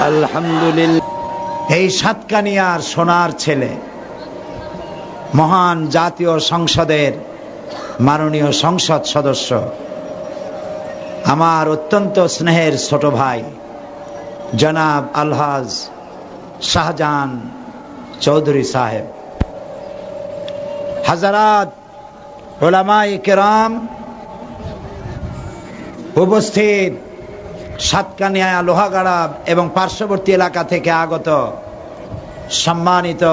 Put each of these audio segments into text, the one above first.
আলহামদুলিল্লাহ। এই সাতকানিয়ার সোনার ছেলে, মহান জাতীয় সংসদের মাননীয় সংসদ সদস্য, আমার অত্যন্ত স্নেহের ছোট ভাই জনাব আলহাজ শাহজাহান চৌধুরী সাহেব, হাজারাত উলামায়ে কেরাম, উপস্থিত সাতকানিয়া, লোহাগাড়া এবং পার্শ্ববর্তী এলাকা থেকে আগত সম্মানিত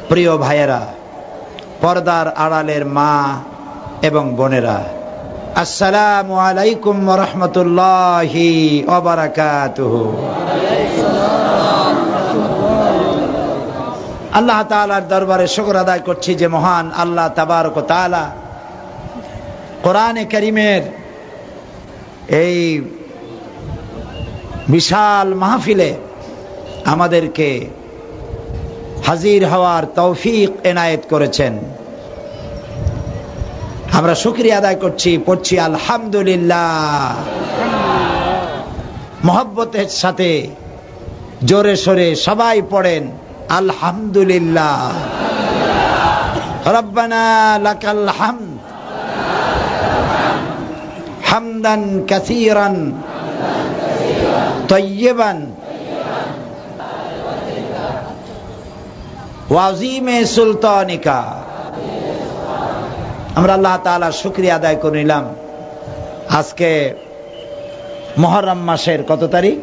প্রিয় ভাইয়েরা, পর্দার আড়ালের মা এবং বোনেরা, আসসালামু আলাইকুম ওয়া রাহমাতুল্লাহি ওয়া বারাকাতুহু। আল্লাহ তাআলার দরবারে শুকর আদায় করছি যে মহান আল্লাহ তাবারক ওয়া তাআলা কোরআনে কারীমের এই বিশাল মাহফিলে আমাদেরকে হাজির হওয়ার তৌফিক এনায়েত করেছেন। আমরা শুকরিয়া আদায় করছি, পড়ছি আলহামদুলিল্লাহ। মহব্বতের সাথে জোরে সোরে সবাই পড়েন আলহামদুলিল্লাহ। রব্বানা লাকাল হামদ হামদান কাসীরান তাইয়্যিবান ওয়া আযীমে সুলতানিকা। আমরা আল্লাহ তাআলার শুকরিয়া আদায় করে নিলাম। আজকে মুহররম মাসের কত তারিখ?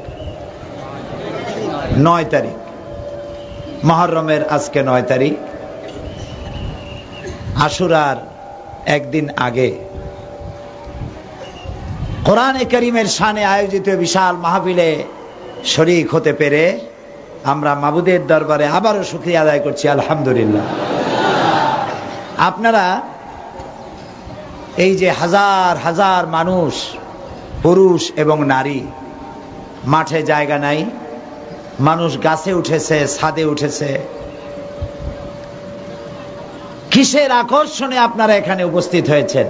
9 তারিখ। মুহররমের আজকে 9 তারিখ। আশুরার একদিন আগে কোরআনে কারীমের শানে আয়োজিত বিশাল মাহফিলে শরীক হতে পেরে আমরা মাবুদের দরবারে আবারও শুকরিয়া আদায় করছি আলহামদুলিল্লাহ। আপনারা এই যে হাজার হাজার মানুষ, পুরুষ এবং নারী, মাঠে জায়গা নাই, মানুষ গাছে উঠেছে, ছাদে উঠেছে, কিসের আকর্ষণে আপনারা এখানে উপস্থিত হয়েছেন?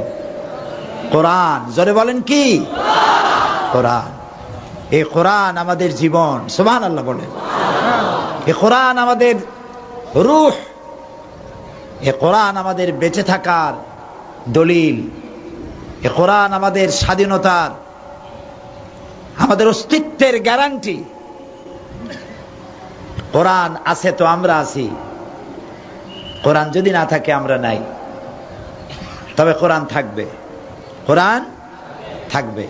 কোরআন। জোরে বলেন কি? কোরআন। এই কোরআন আমাদের জীবন। সুবহানাল্লাহ বলেন। এই কোরআন আমাদের রূহ। এই কোরআন আমাদের বেঁচে থাকার দলিল। এই কোরআন আমাদের স্বাধীনতার, আমাদের অস্তিত্বের গ্যারান্টি। কোরআন আছে তো আমরা আছি, কোরআন যদি না থাকে আমরা নাই। তবে কোরআন থাকবে, কোরআন থাকবে।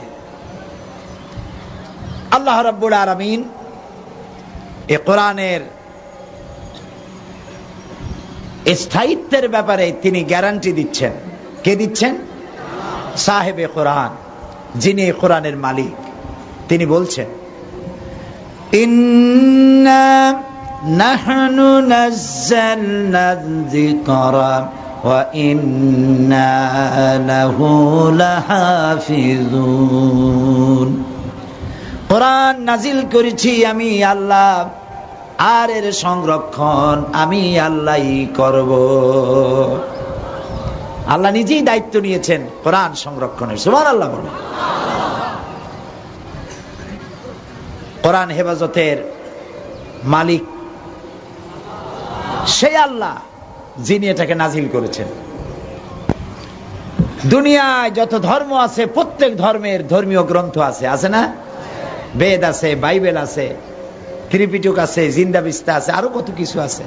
আল্লাহ রাব্বুল আলামিন এই কোরআনের স্থায়িত্বের ব্যাপারে তিনি গ্যারান্টি দিচ্ছেন। কে দিচ্ছেন? সাহেবে কোরআন, যিনি কোরআনের মালিক। তিনি বলছেন, ইন্না নাহনু নাযালনা যিকরা ওয়া ইন্না লাহু লাহাফিজুন। কোরআন নাজিল করেছি আমি আল্লাহ, আর এর সংরক্ষণ আমি আল্লাহই করব। আল্লাহ নিজেই দায়িত্ব নিয়েছেন কোরআন সংরক্ষণের। সুবহানাল্লাহ বলেন। কোরআন হেফাজতের মালিক সেই আল্লাহ যিনি এটাকে নাজিল করেছেন। দুনিয়ায় যত ধর্ম আছে, প্রত্যেক ধর্মের ধর্মীয় গ্রন্থ আছে, আছে না? বেদ আছে, বাইবেল আছে, ত্রিপিটক আছে, জিন্দাবিস্তা আছে, আরো কত কিছু আছে।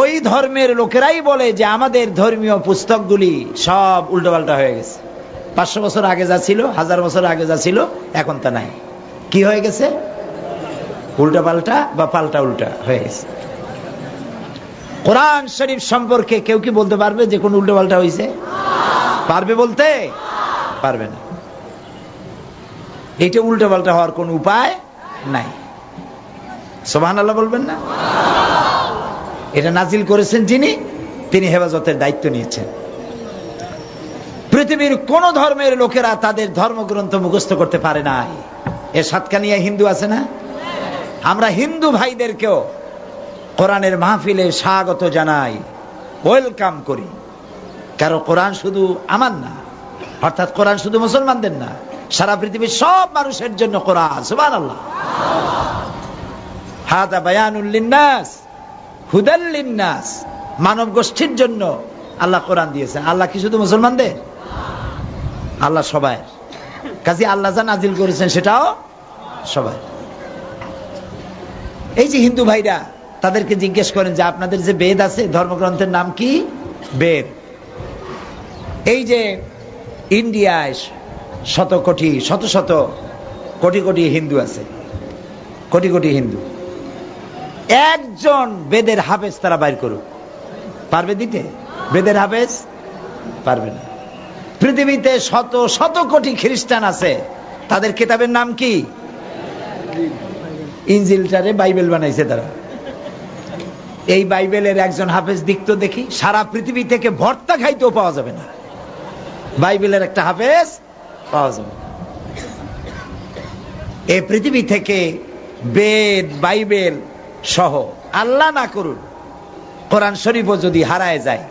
ওই ধর্মের লোকেরাই বলে যে আমাদের ধর্মীয় পুস্তকগুলি সব উল্টোপাল্টা হয়ে গেছে। 500 বছর আগে যা ছিল, 1000 বছর আগে যা ছিল, এখন তা নাই। কি হয়ে গেছে? উল্টাপাল্টা বা পাল্টা উল্টা হয়ে গেছে। কোরআন শরীফ সম্পর্কে কেউ কি বলতে পারবে যে কোন উল্টোপাল্টা হয়েছে? পারবে বলতে? পারবে না। এটা উল্টোপাল্টা হওয়ার কোন উপায় নাই। সুবহানাল্লাহ বলবেন না? এটা নাজিল করেছেন যিনি, তিনি হেফাজতের দায়িত্ব নিয়েছেন। পৃথিবীর কোন ধর্মের লোকেরা তাদের ধর্মগ্রন্থ মুখস্থ করতে পারে নাই। এ সাতকানিয়া হিন্দু আছে না? আমরা হিন্দু ভাইদেরকেও কোরআনের মাহফিলে স্বাগত জানাই, ওয়েলকাম করি। কারণ কোরআন শুধু আমার না, অর্থাৎ কোরআন শুধু মুসলমানদের না, সারা পৃথিবীর সব মানুষের জন্য কোরআন। সুবহানাল্লাহ। হাদা বায়ানুল লিন্নাস হুদাল লিন্নাস, মানব গোষ্ঠীর জন্য আল্লাহ কোরআন দিয়েছেন। আল্লাহ কি শুধু মুসলমানদের? আল্লাহ সবাই। কাজী আল্লাহ যা নাজিল করেছেন সেটাও সবাই। এই যে হিন্দু ভাইরা, তাদেরকে জিজ্ঞেস করেন যে আপনাদের যে বেদ আছে, ধর্মগ্রন্থের নাম কি? বেদ। এই যে ইন্ডিয়ায় শত শত কোটি কোটি হিন্দু আছে, কোটি কোটি হিন্দু, একজন বেদের হাফেজ তারা বাইর করুক, পারবে দিতে? বেদের হাফেজ পারবে না। পৃথিবীতে শত শত কোটি খ্রিস্টান আছে, তাদের কিতাবের নাম কি? ইনজিলটারে বাইবেল বানাইছে তারা। এই বাইবেলের একজন হাফেজ দিক তো দেখি, সারা পৃথিবী থেকে ভর্তা খাইতেও পাওয়া যাবে না, বাইবেলের একটা হাফেজ পাওয়া যাবে। এই পৃথিবী থেকে বেদ, বাইবেল সহ, আল্লাহ না করুন, কোরআন শরীফও যদি হারায় যায়,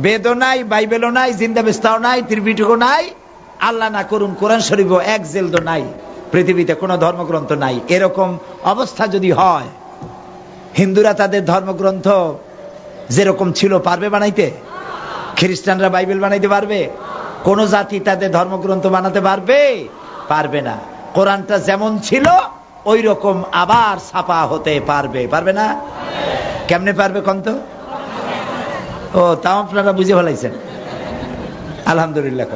বেদও নাই, বাইবেলও নাই, জিন্দাবেস্তাও নাই, ত্রিপিটকও নাই, আল্লাহ না করুন কোরআন শরীফও এক জেলদো নাই, পৃথিবীতে কোনো ধর্মগ্রন্থ নাই, এরকম অবস্থা যদি হয়, হিন্দুরা তাদের ধর্মগ্রন্থ যেরকম ছিল পারবে বানাইতে? খ্রিস্টানরা বাইবেল বানাইতে পারবে? কোন জাতি তাদের ধর্মগ্রন্থ বানাতে পারবে? পারবে না। কোরআনটা যেমন ছিল ওই রকম আবার ছাপা হতে পারবে? পারবে না। কেমনে পারবে কন্ত? ও, তাও আপনারা বুঝে ফেলাইছেন, আলহামদুলিল্লাহ।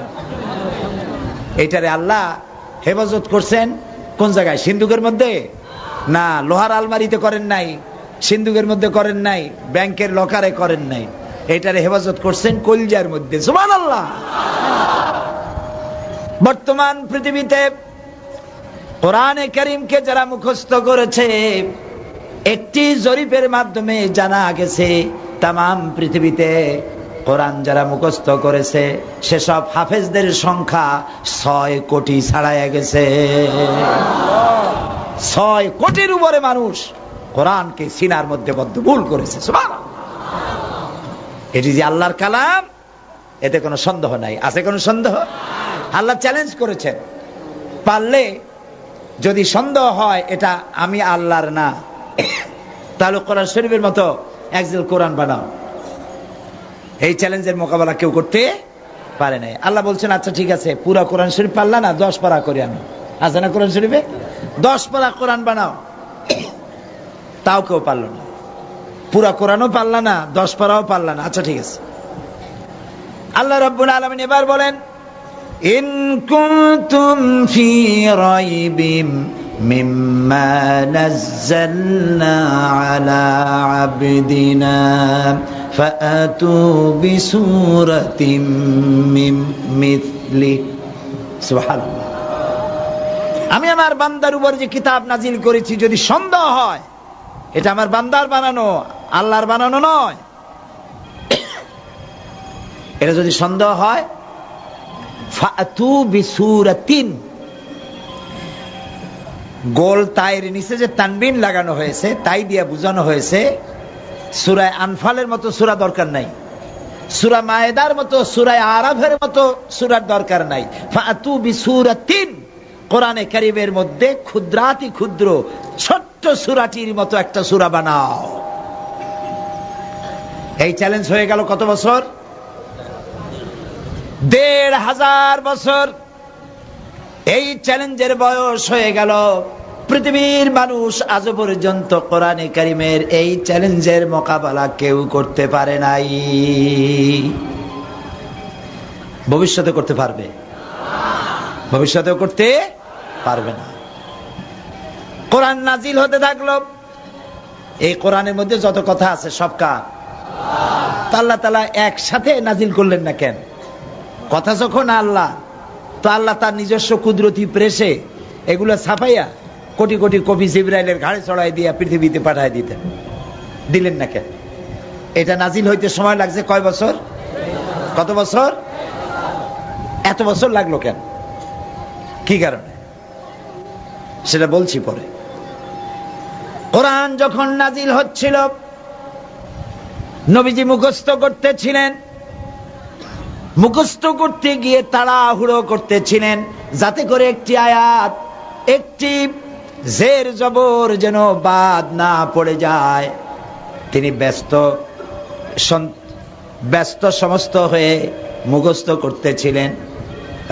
এইটারে আল্লাহ হেফাজত করছেন কোন জায়গায়? সিন্ধুকের মধ্যে না, লোহার আলমারিতে করেন নাই, সিন্ধুকের মধ্যে করেন নাই, ব্যাংকের লকারে করেন নাই, এটারে হেফাজত করছেন কলিজার মধ্যে। সুবহানাল্লাহ। বর্তমান পৃথিবীতে কোরআনে কারীমকে যারা মুখস্থ করেছে, একটি জরিপের মাধ্যমে জানা গেছে তামাম পৃথিবীতে কোরআন যারা মুখস্থ করেছে সেসব হাফেজদের সংখ্যা 6 কোটি ছাড়াইয়া গেছে। 6 কোটির উপরে মানুষ কোরআনকে সিনার মধ্যে বদ্ধমূল করেছে। সুবহানাল্লাহ। এটি যে আল্লাহর কালাম, এতে কোনো সন্দেহ নাই। আছে কোনো সন্দেহ? আল্লাহ চ্যালেঞ্জ করেছেন, পারলে যদি সন্দেহ হয় এটা আমি আল্লাহর না, তাহলে কোরআন শরীফের মতো একজেল কোরআন বানাও। এই চ্যালেঞ্জের মোকাবেলা কেউ করতে পারে নাই। আল্লাহ বলছেন আচ্ছা ঠিক আছে, পুরা কোরআন শরীফ পারলা না, 10 পারা করে আনো। আছে না কোরআন শরীফে? 10 পারা কোরআন বানাও, তাও কেউ পারল না। পুরা কোরআনও পারলা না, 10 পারাও পারলা না। আচ্ছা ঠিক আছে। আল্লাহ রাব্বুল আলামিন এবার বলেন, ইন কুনতুম ফি রাইবিম মিম্মা নাযালনা আলা আবদিনা ফাআতু বিসূরাতিম মিন মিথলি। সুবহানাল্লাহ। আমি আমার বান্দার উপর যে কিতাব নাজিল করেছি, যদি সন্দেহ হয় এটা আমার বান্দার বানানো, আল্লাহর বানানো নয়, এটা যদি সন্দেহ হয়, ফাআতু বিসূরাতিন, গোল তায়ের নিচে যে তানবিন লাগানো হয়েছে তাই দিয়ে বোঝানো হয়েছে সূরা আনফালের মতো সূরা দরকার নাই, সূরা মায়েদার মতো, সূরা আরাফের মতো সূরার দরকার নাই। ফাআতু বিসূরাতিন, কোরআনে কারীমের মধ্যে ক্ষুদ্রাতি ক্ষুদ্র ছোট্ট সূরাটির মতো একটা সূরা বানাও। এই চ্যালেঞ্জ হয়ে গেল কত বছর? 1500 বছর। এই চ্যালেঞ্জের বয়স হয়ে গেল। পৃথিবীর মানুষ আজ পর্যন্ত কোরআনে কারীমের এই চ্যালেঞ্জের মোকাবেলা কেউ করতে পারে নাই। ভবিষ্যতে করতে পারবে? ভবিষ্যতেও করতে পারবে না। কোরআন নাজিল হতে থাকলো, এই কোরআনের মধ্যে যত কথা আছে সব কার? আল্লাহ তাআলা একসাথে নাজিল করলেন না কেন? কথা যখন আল্লাহ, তো আল্লাহ তার নিজস্ব কুদরতি প্রেসে এগুলো ছাপাইয়া কোটি কোটি কপি জিবরাইলের ঘাড়ে চড়াই দিয়া পৃথিবীতে পাঠায় দিতেন, দিলেন না কেন? এটা নাজিল হইতে সময় লাগছে কয় বছর? কত বছর? এত বছর লাগলো কেন? কি কারণে সেটা বলছি পরে। কোরআন যখন নাজিল হচ্ছিল, নবীজি মুখস্থ করতেছিলেন, মুখস্থ করতে গিয়ে তাড়াহুড়ো করতেছিলেন যাতে করে একটি আয়াত, একটি জের জবর যেন বাদ না পড়ে যায়। তিনি ব্যস্ত সমস্ত হয়ে মুখস্থ করতেছিলেন।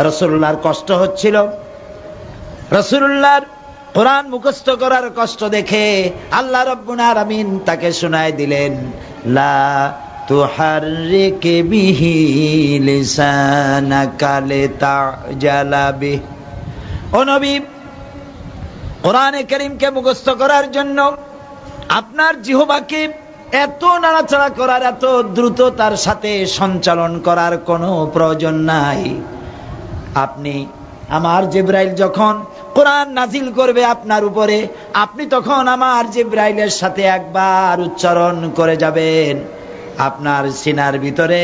রাসূলুল্লাহর কষ্ট হচ্ছিল। রাসূলুল্লাহর কোরআন মুখস্থ করার কষ্ট দেখে আল্লাহ রাব্বুল আলামিন তাকে শোনায় দিলেন, লা তুহাররিক বিহি লিসানাকা লিতাজালা বিহি। ও নবী, কোরআনে কারীমকে মুখস্থ করার জন্য আপনার জিহ্বাকে এত নাড়াচাড়া করার, এত দ্রুততার সাথে সঞ্চালন করার কোনো প্রয়োজন নাই। আপনি, আমার জিবরাইল যখন কোরআন নাজিল করবে আপনার উপরে, আপনি তখন আমার জিবরাইলের সাথে একবার উচ্চারণ করে যাবেন। আপনার সিনার ভিতরে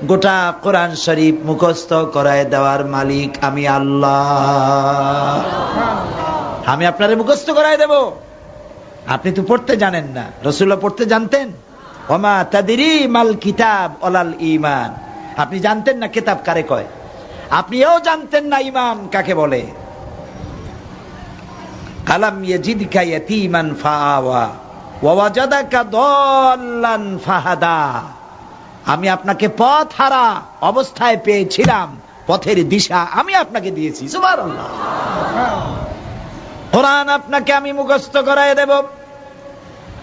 গোটা কোরআন শরীফ মুখস্থ করায় দেওয়ার মালিক আমি আল্লাহ। আমি আপনারে মুখস্থ করায় দেব। আপনি তো পড়তে জানেন না, রাসূলুল্লাহ পড়তে জানতেন। ওমা তাদরি মাল কিতাব ওয়ালাল ঈমান। আপনি জানতেন না কিতাব কারে কয়, আপনি এও জানতেন না ঈমান কাকে বলে। আলাম ইয়াজিদকা ইয়াতীমান ফাআওয়া ওয়া ওয়াজাদাকা দাল্লান ফাহাদা। আমি আপনাকে পথ হারা অবস্থায় পেয়েছিলাম, পথের দিশা আমি আপনাকে দিয়েছি। সুবহানাল্লাহ। কোরআন আপনাকে আমি মুখস্থ করায় দেব,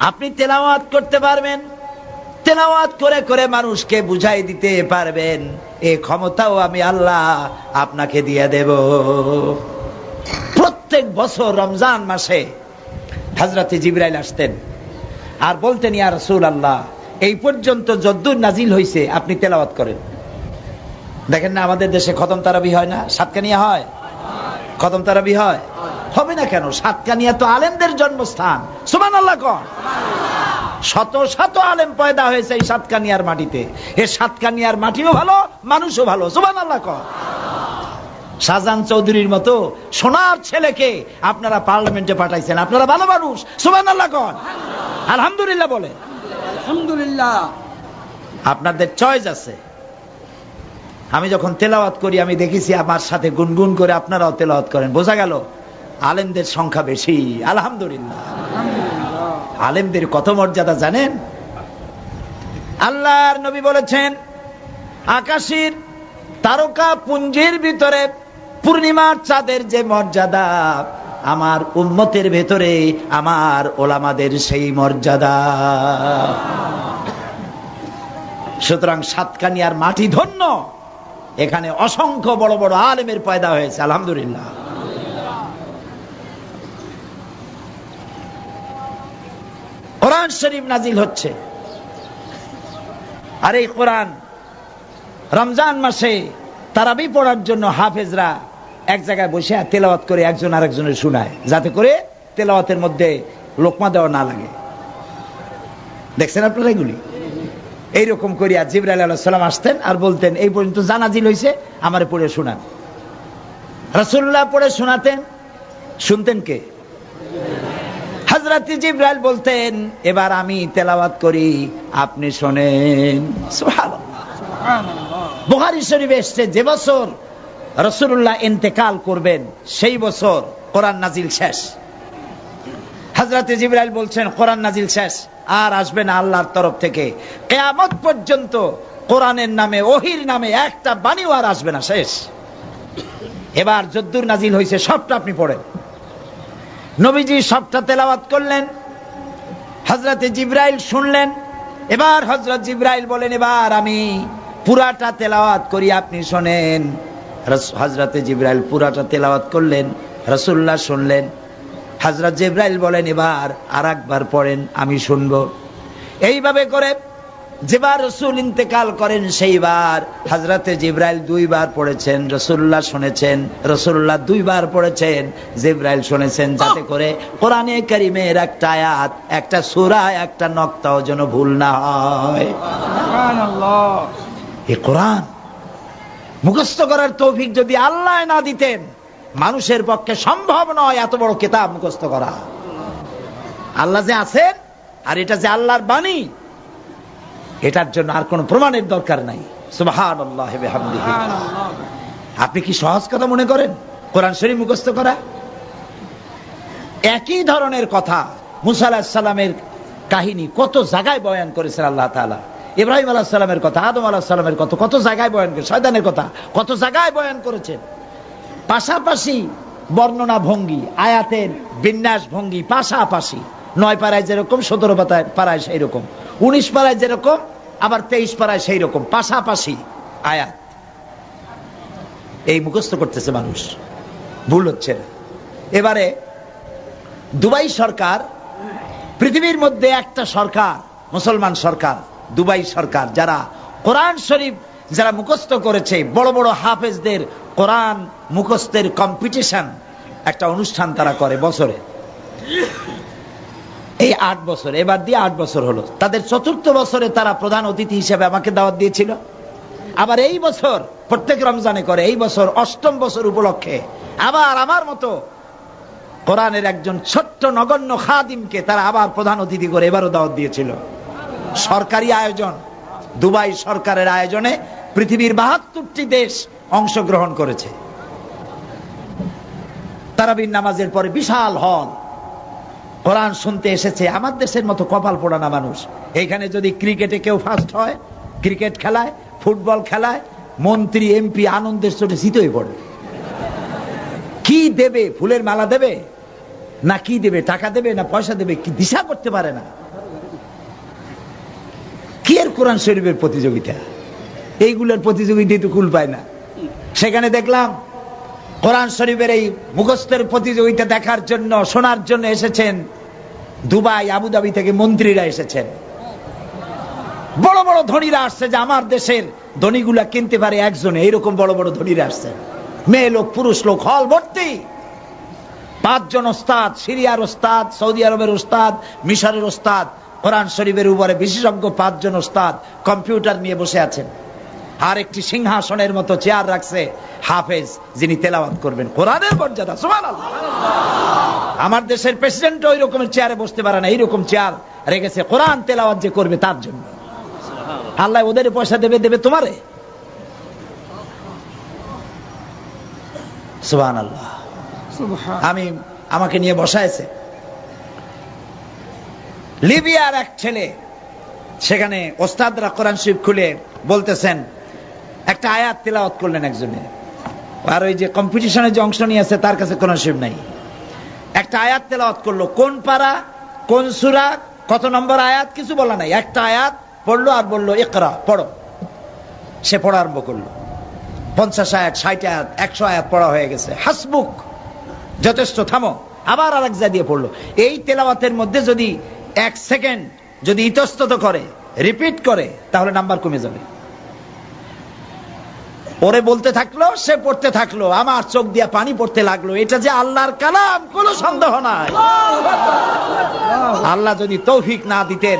আপনি তেলাওয়াত করতে পারবেন, তেলাওয়াত করে করে মানুষকে বুঝাই দিতে পারবেন। এই ক্ষমতাও আমি আল্লাহ আপনাকে দিয়ে দেব। প্রত্যেক বছর রমজান মাসে হযরতে জিবরাইল আসতেন আর বলতেন, ইয়া রাসূলুল্লাহ, এই পর্যন্ত যদ্দুর নাজিল হইছে আপনি তেলাওয়াত করেন। দেখেন না আমাদের দেশে খতম তারাবি হয় না, সাতকানিয়া হয়, খতম তারাবি হয়, হবে না কেন? সাতকানিয়া তো আলেমদের জন্মস্থান। সুবহানাল্লাহ কোন। শত শত আলেম পয়দা হয়েছে এই সাতকানিয়ার মাটিতে। এই সাতকানিয়ার মাটিও ভালো, মানুষও ভালো। সুবহানাল্লাহ কোন। শাহজাহান চৌধুরীর মতো সোনার ছেলেকে আপনারা পার্লামেন্টে পাঠাইছেন, আপনারা ভালো মানুষ। সুবহানাল্লাহ কোন। আলহামদুলিল্লাহ বলে। আলহামদুলিল্লাহ। আপনাদের চয়েস আছে। আমি যখন তেলাওয়াত করি আমি দেখেছি আমার সাথে গুনগুন করে আপনারাও তেলাওয়াত করেন, বোঝা গেল আলেমদের সংখ্যা বেশি। আলহামদুলিল্লাহ। আলেমদের কত মর্যাদা জানেন? আল্লাহর নবী বলেছেন, আকাশের তারকা পুঞ্জের ভিতরে পূর্ণিমার চাঁদের যে মর্যাদা, আমার উম্মতের ভেতরে আমার ওলামাদের সেই মর্যাদা। সুতরাং সাতকানিয়ার মাটি ধন্য, এখানে অসংখ্য বড় বড় আলেমের পয়দা হয়েছে। আলহামদুলিল্লাহ। কোরআন শরীফ নাজিল হচ্ছে, আর এই কোরআন রমজান মাসে তারাবি পড়ার জন্য হাফেজরা এক জায়গায় বসে তেলাওয়াত করে একজন আরেকজনের শোনায়, যাতে করে তেলাওয়াতের মধ্যে লোকমা দেওয়া না লাগে। দেখছেন আপনারা এগুলি? এইরকম করিয়া জিবরাইল আলাইহিস সালাম আসতেন আর বলতেন, এই পর্যন্ত জানাজিল হয়েছে, আমারে পড়ে শোনান। রাসূলুল্লাহ পড়ে শোনাতেন। শুনতেন কে? হযরত জিবরাইল বলতেন, এবার আমি তেলাওয়াত করি, আপনি শোনেন। সুবহানাল্লাহ। বুখারী শরীফে এসেছে, যে বছর রাসূলুল্লাহ ইন্তেকাল করবেন সেই বছর কোরআন নাজিল শেষ। হযরত জিবরাইল বলছেন, কোরআন নাজিল শেষ, আর আসবে না আল্লাহর তরফ থেকে কিয়ামত পর্যন্ত কোরআনের নামে, ওহীর নামে একটা বাণীও আর আসবে না, শেষ। এবার যদ্দুর নাজিল হয়েছে সবটা আপনি পড়েন। নবীজি সবটা তেলাওয়াত করলেন, হযরত জিবরাইল শুনলেন। এবার হযরত জিবরাইল বলেন, এবার আমি পুরাটা তেলাওয়াত করি, আপনি শোনেন। হযরত জিবরাইল পুরাটা তেলাওয়াত করলেন, রাসূলুল্লাহ শুনলেন। হযরত জিবরাইল বলেন, এবার আরেকবার পড়েন, আমি শুনবো। এইভাবে করে যেবার রাসূল ইন্তেকাল করেন সেইবার হযরত জিবরাইল দুইবার পড়েছেন, রাসূলুল্লাহ শুনেছেন। রাসূলুল্লাহ দুইবার পড়েছেন, জিবরাইল শুনেছেন, যাতে করে কোরআনে কারীমের একটা আয়াত, একটা সূরা, একটা নক্তাও যেন ভুল না হয়। সুবহানাল্লাহ। এই কোরআন মুখস্থ করার তৌফিক যদি আল্লাহ না দিতেন, মানুষের পক্ষে সম্ভব নয় এত বড় কিতাব মুখস্থ করা। আল্লাহ যে আছেন, আর এটা যে আল্লাহর বাণী, এটার জন্য আর কোনো প্রমাণের দরকার নাই। সুবহানাল্লাহি ওয়া বিহামদিহি। সুবহানাল্লাহ। আপনি কি সহজ কথা মনে করেন কোরআন শরীফ মুখস্থ করা? একই ধরনের কথা মুসা আলাইহিস সালামের কাহিনী কত জায়গায় বয়ান করেছেন আল্লাহ তাআলা। ইব্রাহিম আলাইহিস সালামের কথা, আদম আলাইহিস সালামের কথা কত জায়গায় বয়ান করেছেন, শয়তানের কথা কত জায়গায় বয়ান করেছেন। পাশাপাশি বর্ণনা ভঙ্গি, আয়াতের বিন্যাস ভঙ্গি পাশাপাশি, 9 পারায় যেরকম 17 পারায় সেই রকম, 19 পারায় যেরকম আবার 23 পারায় সেই রকম, পাশাপাশি আয়াত। এই মুখস্থ করতেছে মানুষ, ভুল হচ্ছে না। এবারে দুবাই সরকার, পৃথিবীর মধ্যে একটা সরকার, মুসলমান সরকার, দুবাই সরকার, যারা কোরআন শরীফ যারা মুখস্থ করেছে, বড় বড় হাফেজদের কোরআন মুখস্থের কম্পিটিশন, একটা অনুষ্ঠান তারা করে বছরে। এই 8 বছর, এবার দিয়ে 8 বছর হলো। তাদের 4র্থ বছরে তারা প্রধান অতিথি হিসেবে আমাকে দাওয়াত দিয়েছিল। আবার এই বছর প্রত্যেক রমজানে করে, এই বছর 8ম বছর উপলক্ষে আবার আমার মতো কোরআনের একজন ছোট্ট নগণ্য খাদিমকে তারা আবার প্রধান অতিথি করে এবারও দাওয়াত দিয়েছিল। সরকারি আয়োজন, দুবাই সরকারের আয়োজনে পৃথিবীর 72টি দেশ অংশগ্রহণ করেছে। তারাবির নামাজের পরে বিশাল হল, কোরআন শুনতে এসেছে। আমার দেশের মতো কপাল পোড়ানা মানুষ। এইখানে যদি ক্রিকেটে কেউ ফার্স্ট হয়, ক্রিকেট খেলায়, ফুটবল খেলায়, মন্ত্রী এমপি আনন্দের চোটে শীতই পড়ে। কি দেবে, ফুলের মালা দেবে না কি দেবে, টাকা দেবে না পয়সা দেবে, কি দিশা করতে পারে না। কি এর কোরআন শরীফের প্রতিযোগিতা, এইগুলোর প্রতিযোগিতায় তো কুল পায় না। সেখানে দেখলাম কোরআন শরীফের এই মুখস্থের প্রতিযোগিতা দেখার জন্য, শোনার জন্য এসেছেন দুবাই, আবুধাবি থেকে মন্ত্রীরা এসেছেন। বড় বড় ধনীরা আসছে, যে আমার দেশের ধনীগুলা কিনতে পারে একজনে, এইরকম বড় বড় ধনীরা আসছেন। মেয়ে লোক, পুরুষ লোক, হল ভর্তি। 5 জন ওস্তাদ, সিরিয়ার ওস্তাদ, সৌদি আরবের ওস্তাদ, মিশরের ওস্তাদ, কোরআন শরীফের উপরে বিশেষজ্ঞ 5 জন ওস্তাদ কম্পিউটার নিয়ে বসে আছেন। আর একটি সিংহাসনের মতো চেয়ার রাখছে হাফেজ, যিনি তেলাওয়াত করবেন কোরআনের মর্যাদা। সুবহানাল্লাহ। আমার দেশের প্রেসিডেন্ট ওই রকমের চেয়ারে বসতে পারে না, এইরকম চেয়ার রেখেছে কোরআন তেলাওয়াত যে করবে তার জন্য। আল্লাহ ওদের পয়সা দেবে, দেবে তোমারে। সুবহানাল্লাহ। আমাকে নিয়ে বসাইছে লিবিয়ার এক ছেলে, সেখানে ওস্তাদরা কোরআন শরীফ খুলে বলতেছেন, একটা আয়াত তেলাওয়াত করলেন একজনে। আর ওই যে কম্পিটিশনে যে অংশ নিয়েছে তার কাছে কোরআন শরীফ নাই। একটা আয়াত তেলাওয়াত করলো, কোন পারা, কোন সূরা, কত নম্বর আয়াত কিছু বলা নাই। একটা আয়াত পড়লো আর বললো ইকরা, পড়ো। সে পড়া আরম্ভ করলো। 50 আয়াত, 60 আয়াত, 100 আয়াত পড়া হয়ে গেছে। হাসবুক, যথেষ্ট, থামো। আবার আরেক জায়গা দিয়ে পড়লো। এই তেলাওয়াতের মধ্যে যদি 1 সেকেন্ড যদি ইতস্তত করে, রিপিট করে, তাহলে নাম্বার কমে যাবে। ওরে বলতে থাকলো, সে পড়তে থাকলো। আমার চোখ দিয়া পানি পড়তে লাগলো। এটা যে আল্লাহর কালাম, কোনো সন্দেহ নাই। আল্লাহ যদি তৌফিক না দিতেন,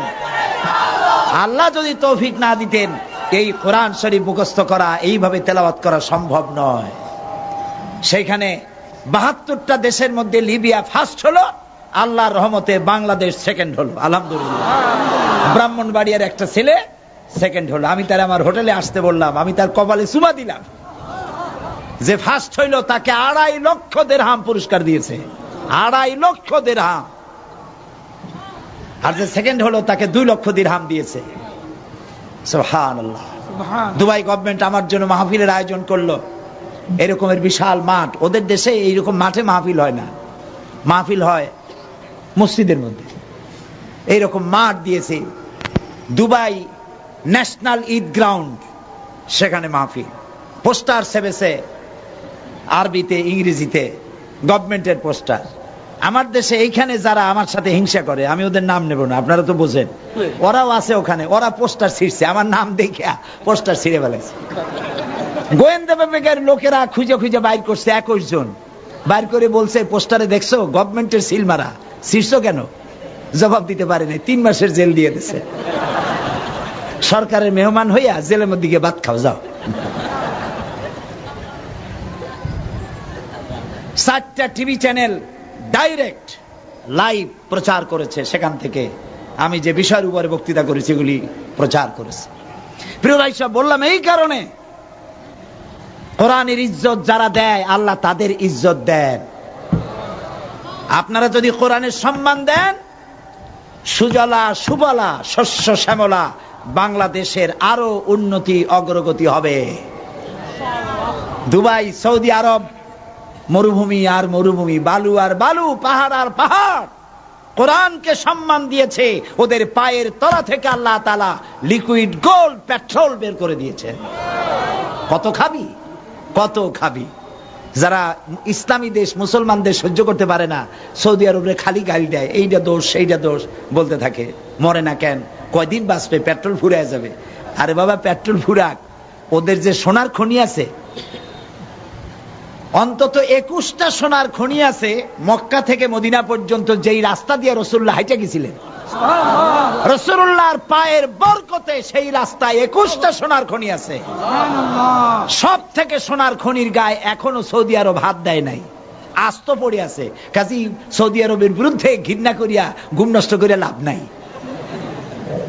আল্লাহ যদি তৌফিক না দিতেন, এই কোরআন শরীফ মুখস্থ করা, এইভাবে তেলাওয়াত করা সম্ভব নয়। সেইখানে 72টা দেশের মধ্যে লিবিয়া ফার্স্ট হলো, আল্লাহর রহমতে বাংলাদেশ সেকেন্ড হলো। আলহামদুলিল্লাহ। ব্রাহ্মণবাড়িয়ার একটা ছেলে সেকেন্ড হলো। আমি তার আমার হোটেলে আসতে বললাম, আমি তার কপালে চুমা দিলাম। যে ফার্স্ট হইল তাকে 2.5 লক্ষ দিরহাম পুরস্কার দিয়েছে। 2.5 লক্ষ দিরহাম। আর যে সেকেন্ড হলো তাকে 2 লক্ষ দিরহাম দিয়েছে। সুবহানাল্লাহ। দুবাই গভর্নমেন্ট আমার জন্য মাহফিলের আয়োজন করলো। এরকমের বিশাল মাঠ, ওদের দেশে এইরকম মাঠে মাহফিল হয় না, মাহফিল হয় মসজিদের মধ্যে। এইরকম মাঠ দিয়েছে দুবাই ন্যাশনাল ঈদ গ্রাউন্ড, সেখানে মাহফিল। পোস্টার সেবেছে আরবিতে, ইংরেজিতে, গভর্নমেন্টের পোস্টার। আমার দেশে এইখানে যারা আমার সাথে হিংসা করে, আমি ওদের নাম নেব না, আপনারা তো বোঝেন, ওরাও আছে ওখানে। ওরা পোস্টার ছিঁড়ছে, আমার নাম দেখে পোস্টার ছিঁড়ে ফেলেছে। গোয়েন্দা বিভাগের লোকেরা খুঁজে খুঁজে বাইর করছে 21 জন। বাইর করে বলছে, পোস্টারে দেখছো গভর্নমেন্টের সিল মারা, ছিঁড়ছো কেন? জবাব দিতে পারে নাই। 3 মাসের জেল দিয়ে দিছে। সরকারের মেহমান হইয়া জেলের মধ্যে গিয়ে ভাত খাও, যাও। 4টা টিভি চ্যানেল ডাইরেক্ট লাইভ প্রচার করেছে। সেখান থেকে আমি যে বিষয়ের উপরে বক্তৃতা করেছি এগুলি প্রচার করেছে। প্রিয় ভাই সব বললাম এই কারণে, কোরআনের ইজ্জত যারা দেয় আল্লাহ তাদের ইজ্জত দেন। আপনারা যদি কোরআনের সম্মান দেন, সুজলা সুবলা শস্য শ্যামলা বাংলাদেশের আরো উন্নতি অগ্রগতি হবে। দুবাই, সৌদি আরব, মরুভূমি আর মরুভূমি, বালু আর বালু, পাহাড় আর পাহাড়, কোরআনকে সম্মান দিয়েছে। ওদের পায়ের তলা থেকে আল্লাহ তাআলা লিকুইড গোল্ড পেট্রোল বের করে দিয়েছেন। কত খাবি, কত খাবি। যারা ইসলামী দেশ মুসলমানদের সহ্য করতে পারে না, সৌদি আরবে খালি গালি দেয়, এইটা দোষ সেইটা দোষ বলতে থাকে। মরে না কেন, কয়দিন বাঁচবে, পেট্রোল ফুরিয়ে যাবে। আরে বাবা, পেট্রোল ফুরাক, ওদের যে সোনার খনি আছে, অন্তত 21টা সোনার খনি আছে মক্কা থেকে মদিনা পর্যন্ত, যেই রাস্তা দিয়ে রাসূলুল্লাহ হাঁটে গেছিলেন। রাসূলুল্লাহর পায়ের বরকতে সেই রাস্তায় 21টা সোনার খনি আছে। সব থেকে সোনার খনির গায়ে এখনো সৌদি আরব হাত দেয় নাই, আস্ত পড়ে আছে। কাজী সৌদি আরবের বিরুদ্ধে ঘৃণা করিয়া ঘুম নষ্ট করিয়া লাভ নাই।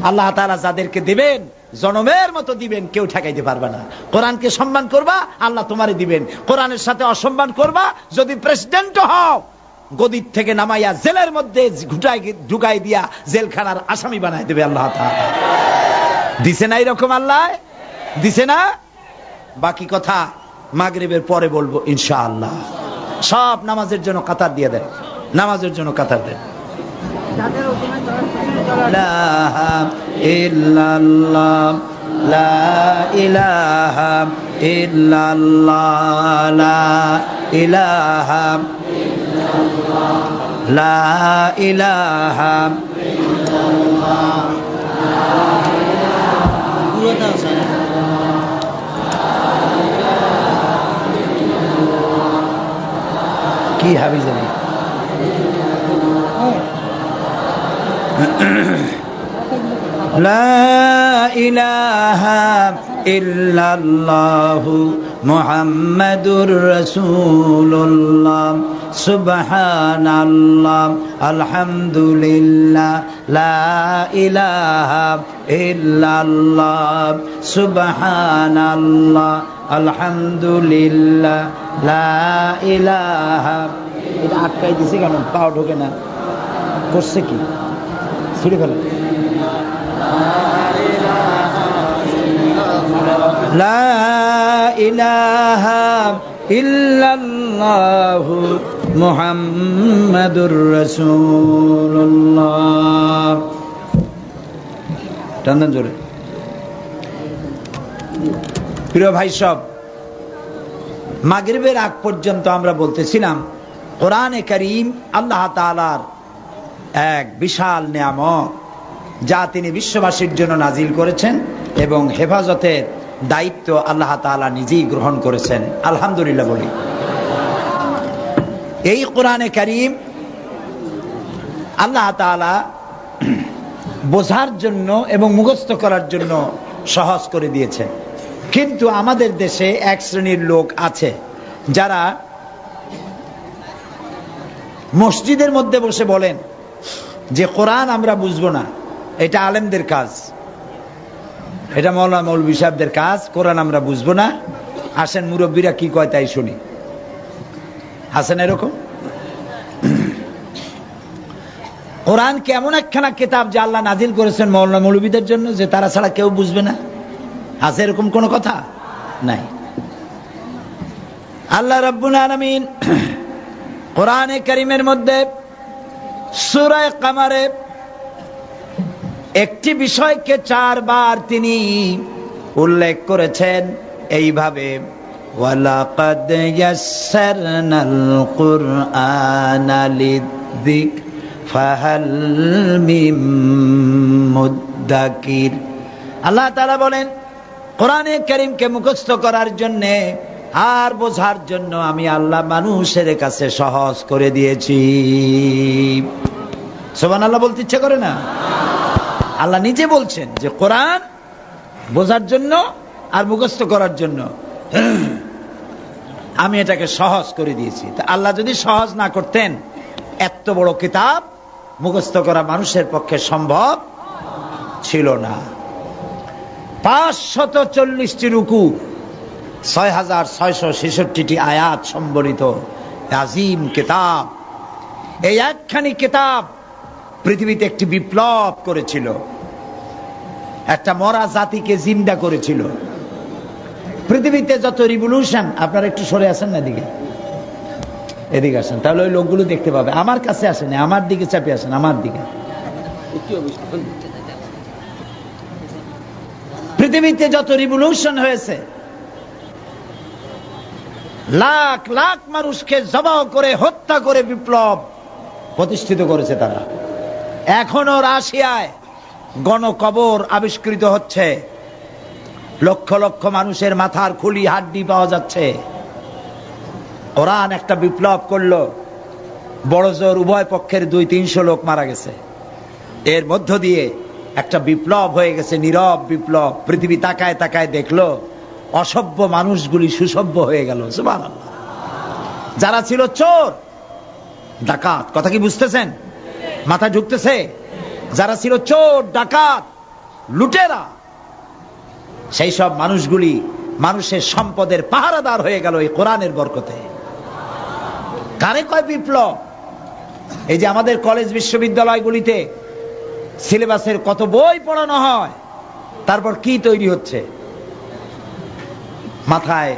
আল্লাহ তাআলা যাদেরকে দিবেন জনমের মতো দিবেন, কেউ ঠেকাইতে পারবে না। কোরআনকে সম্মান করবা, আল্লাহ তোমারে দিবেন। কোরআনের সাথে অসম্মান করবা, যদি প্রেসিডেন্ট হও, গদির থেকে নামাইয়া জেলের মধ্যে ঢুকাই দিয়া জেলখানার আসামি বানাই দেবে আল্লাহ তাআলা। দিছে না এরকম? আল্লাহ দিছে না? বাকি কথা মাগরিবের পরে বলবো ইনশাআল্লাহ। সব নামাজের জন্য কাতার দিয়ে দেন, নামাজের জন্য কাতার দেন। লা ইল্লাল্লাহ, লা ইলাহা ইল্লাল্লাহ, লা ইলাহা ইল্লাল্লাহ, লা ইলাহা ইল্লাল্লাহ। কি হাবিজ আলী লা ইলাহা ইল্লাল্লাহু মুহাম্মাদুর রাসূলুল্লাহ, সুবহানাল্লাহ, আলহামদুলিল্লাহ, লা ইলাহা ইল্লাল্লাহ, সুবহানাল্লাহ, আলহামদুলিল্লাহ, লা ইলাহা। এটা আটকাই দিছে কেন? পাও ঢোকে না, করছে কি? ছুড়ে ফেলে। লা ইলাহা ইল্লাল্লাহু মুহাম্মাদুর রাসূলুল্লাহ। টান জোরে। প্রিয় ভাই সব, মাগরিবের আগ পর্যন্ত আমরা বলতেছিলাম কোরআনে কারীম আল্লাহ তাআলার এক বিশাল নিয়ামত, যা তিনি বিশ্ববাসীর জন্য নাজিল করেছেন এবং হেফাজতের দায়িত্ব আল্লাহ তাআলা নিজেই গ্রহণ করেছেন। আলহামদুলিল্লাহ বলি। এই কোরআনে কারীম আল্লাহ তাআলা বোঝার জন্য এবং মুখস্থ করার জন্য সহজ করে দিয়েছেন। কিন্তু আমাদের দেশে এক শ্রেণীর লোক আছে যারা মসজিদের মধ্যে বসে বলেন যে কোরআন আমরা বুঝবো না, এটা আলেমদের কাজ, এটা মাওলানা মৌলভী সাহেবদের কাজ, কোরআন আমরা বুঝবো না, আসেন মুরব্বীরা কি কয় তাই শুনি। আছেন এরকম? কোরআন কেমন একখানা কিতাব যে আল্লাহ নাজিল করেছেন মাওলানা মৌলভীদের জন্য, যে তারা ছাড়া কেউ বুঝবে না? আছে এরকম কোন কথা? নাই। আল্লাহ রাব্বুল আলামিন কোরআনে কারীমের মধ্যে সূরা কামারে একটি বিষয়কে 4 বার তিনি উল্লেখ করেছেন এইভাবে, ওয়ালাকাদ ইয়াসসারনাল কুরআনা লিযিকর ফাহাল মিন মুদ্দাকির। আল্লাহ তাআলা বলেন কোরআনে কারীমকে মুখস্থ করার জন্য আর বোঝার জন্য আমি আল্লাহ মানুষের কাছে সহজ করে দিয়েছি। সুবহানাল্লাহ বলতে ইচ্ছে করে না? আল্লাহ নিজে বলছেন যে কোরআন বোঝার জন্য আর মুখস্থ করার জন্য আমি এটাকে সহজ করে দিয়েছি। তা আল্লাহ যদি সহজ না করতেন, এত বড় কিতাব মুখস্থ করা মানুষের পক্ষে সম্ভব ছিল না। 540টি রুকু, 6666টি আয়াত সম্বলিত আজিম কিতাব। এই একখানি কিতাব পৃথিবীতে একটি বিপ্লব করেছিল, একটা মরা জাতিকে জিন্দা করেছিল। পৃথিবীতে যত রিভলিউশন, আপনারা একটু সরে আসেন না এদিকে, এদিকে আসেন, তাহলে ওই লোকগুলো দেখতে পাবে। আমার কাছে আসেন, আমার দিকে চাপে আসেন, আমার দিকে। পৃথিবীতে যত রিভলিউশন হয়েছে, লাখ লাখ মানুষকে জবাই করে হত্যা করে বিপ্লব প্রতিষ্ঠিত করেছে তারা। এখনো রাশিয়ায় গণকবর আবিষ্কৃত হচ্ছে, লক্ষ লক্ষ মানুষের মাথার খুলি হাড্ডি পাওয়া যাচ্ছে। কোরআন একটা বিপ্লব করলো, বড় জোর উভয় পক্ষের 200-300 লোক মারা গেছে। এর মধ্য দিয়ে একটা বিপ্লব হয়ে গেছে, নীরব বিপ্লব। পৃথিবী তাকায় তাকায় দেখলো অসভ্য মানুষগুলি সুসভ্য হয়ে গেল। সুবহানাল্লাহ। যারা ছিল চোর ডাকাত, কথা কি বুঝতেছেন? মাথা ঢুকতেছে? যারা ছিল চোর ডাকাত লুটেরা, সেই সব মানুষগুলি মানুষের সম্পদের পাহারাদার হয়ে গেল এই কোরআনের বরকতে। কারে কয় বিপ্লব? এই যে আমাদের কলেজ বিশ্ববিদ্যালয়গুলিতে সিলেবাসের কত বই পড়ানো হয়, তারপর কি তৈরি হচ্ছে? মাথায়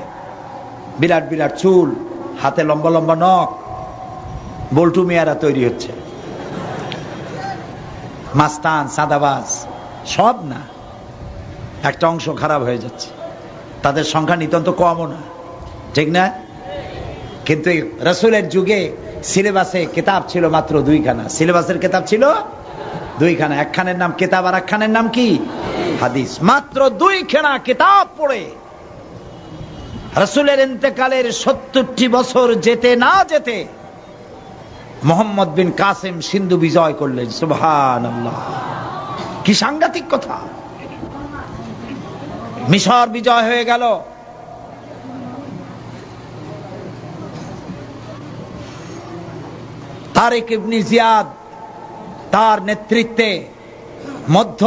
বিরাট বিরাট চুল, হাতে লম্বা লম্বা নখ, বল্টু মিয়ারা তৈরি হচ্ছে। মাস্তান, সাদাবাজ সব না, একটা অংশ খারাপ হয়ে যাচ্ছে। তাদের সংখ্যা নিতান্ত কমও না, ঠিক না? কিন্তু রাসূলের যুগে সিলেবাসে কিতাব ছিল মাত্র 2খানা। সিলেবাসের কিতাব ছিল 2খানা, একখানের নাম কিতাব আর একখানের নাম কি? হাদিস। মাত্র 2খানা কিতাব পড়ে রাসূলের ইন্তেকালের 70টি বছর যেতে না যেতে মুহাম্মদ বিন কাসেম সিন্ধু বিজয় করলেন। সুবহানাল্লাহ, কি সাংঘাতিক কথা! মিশর বিজয় হয়ে গেল। তারেক ইবনে জিয়াদ তার নেতৃত্বে মধ্য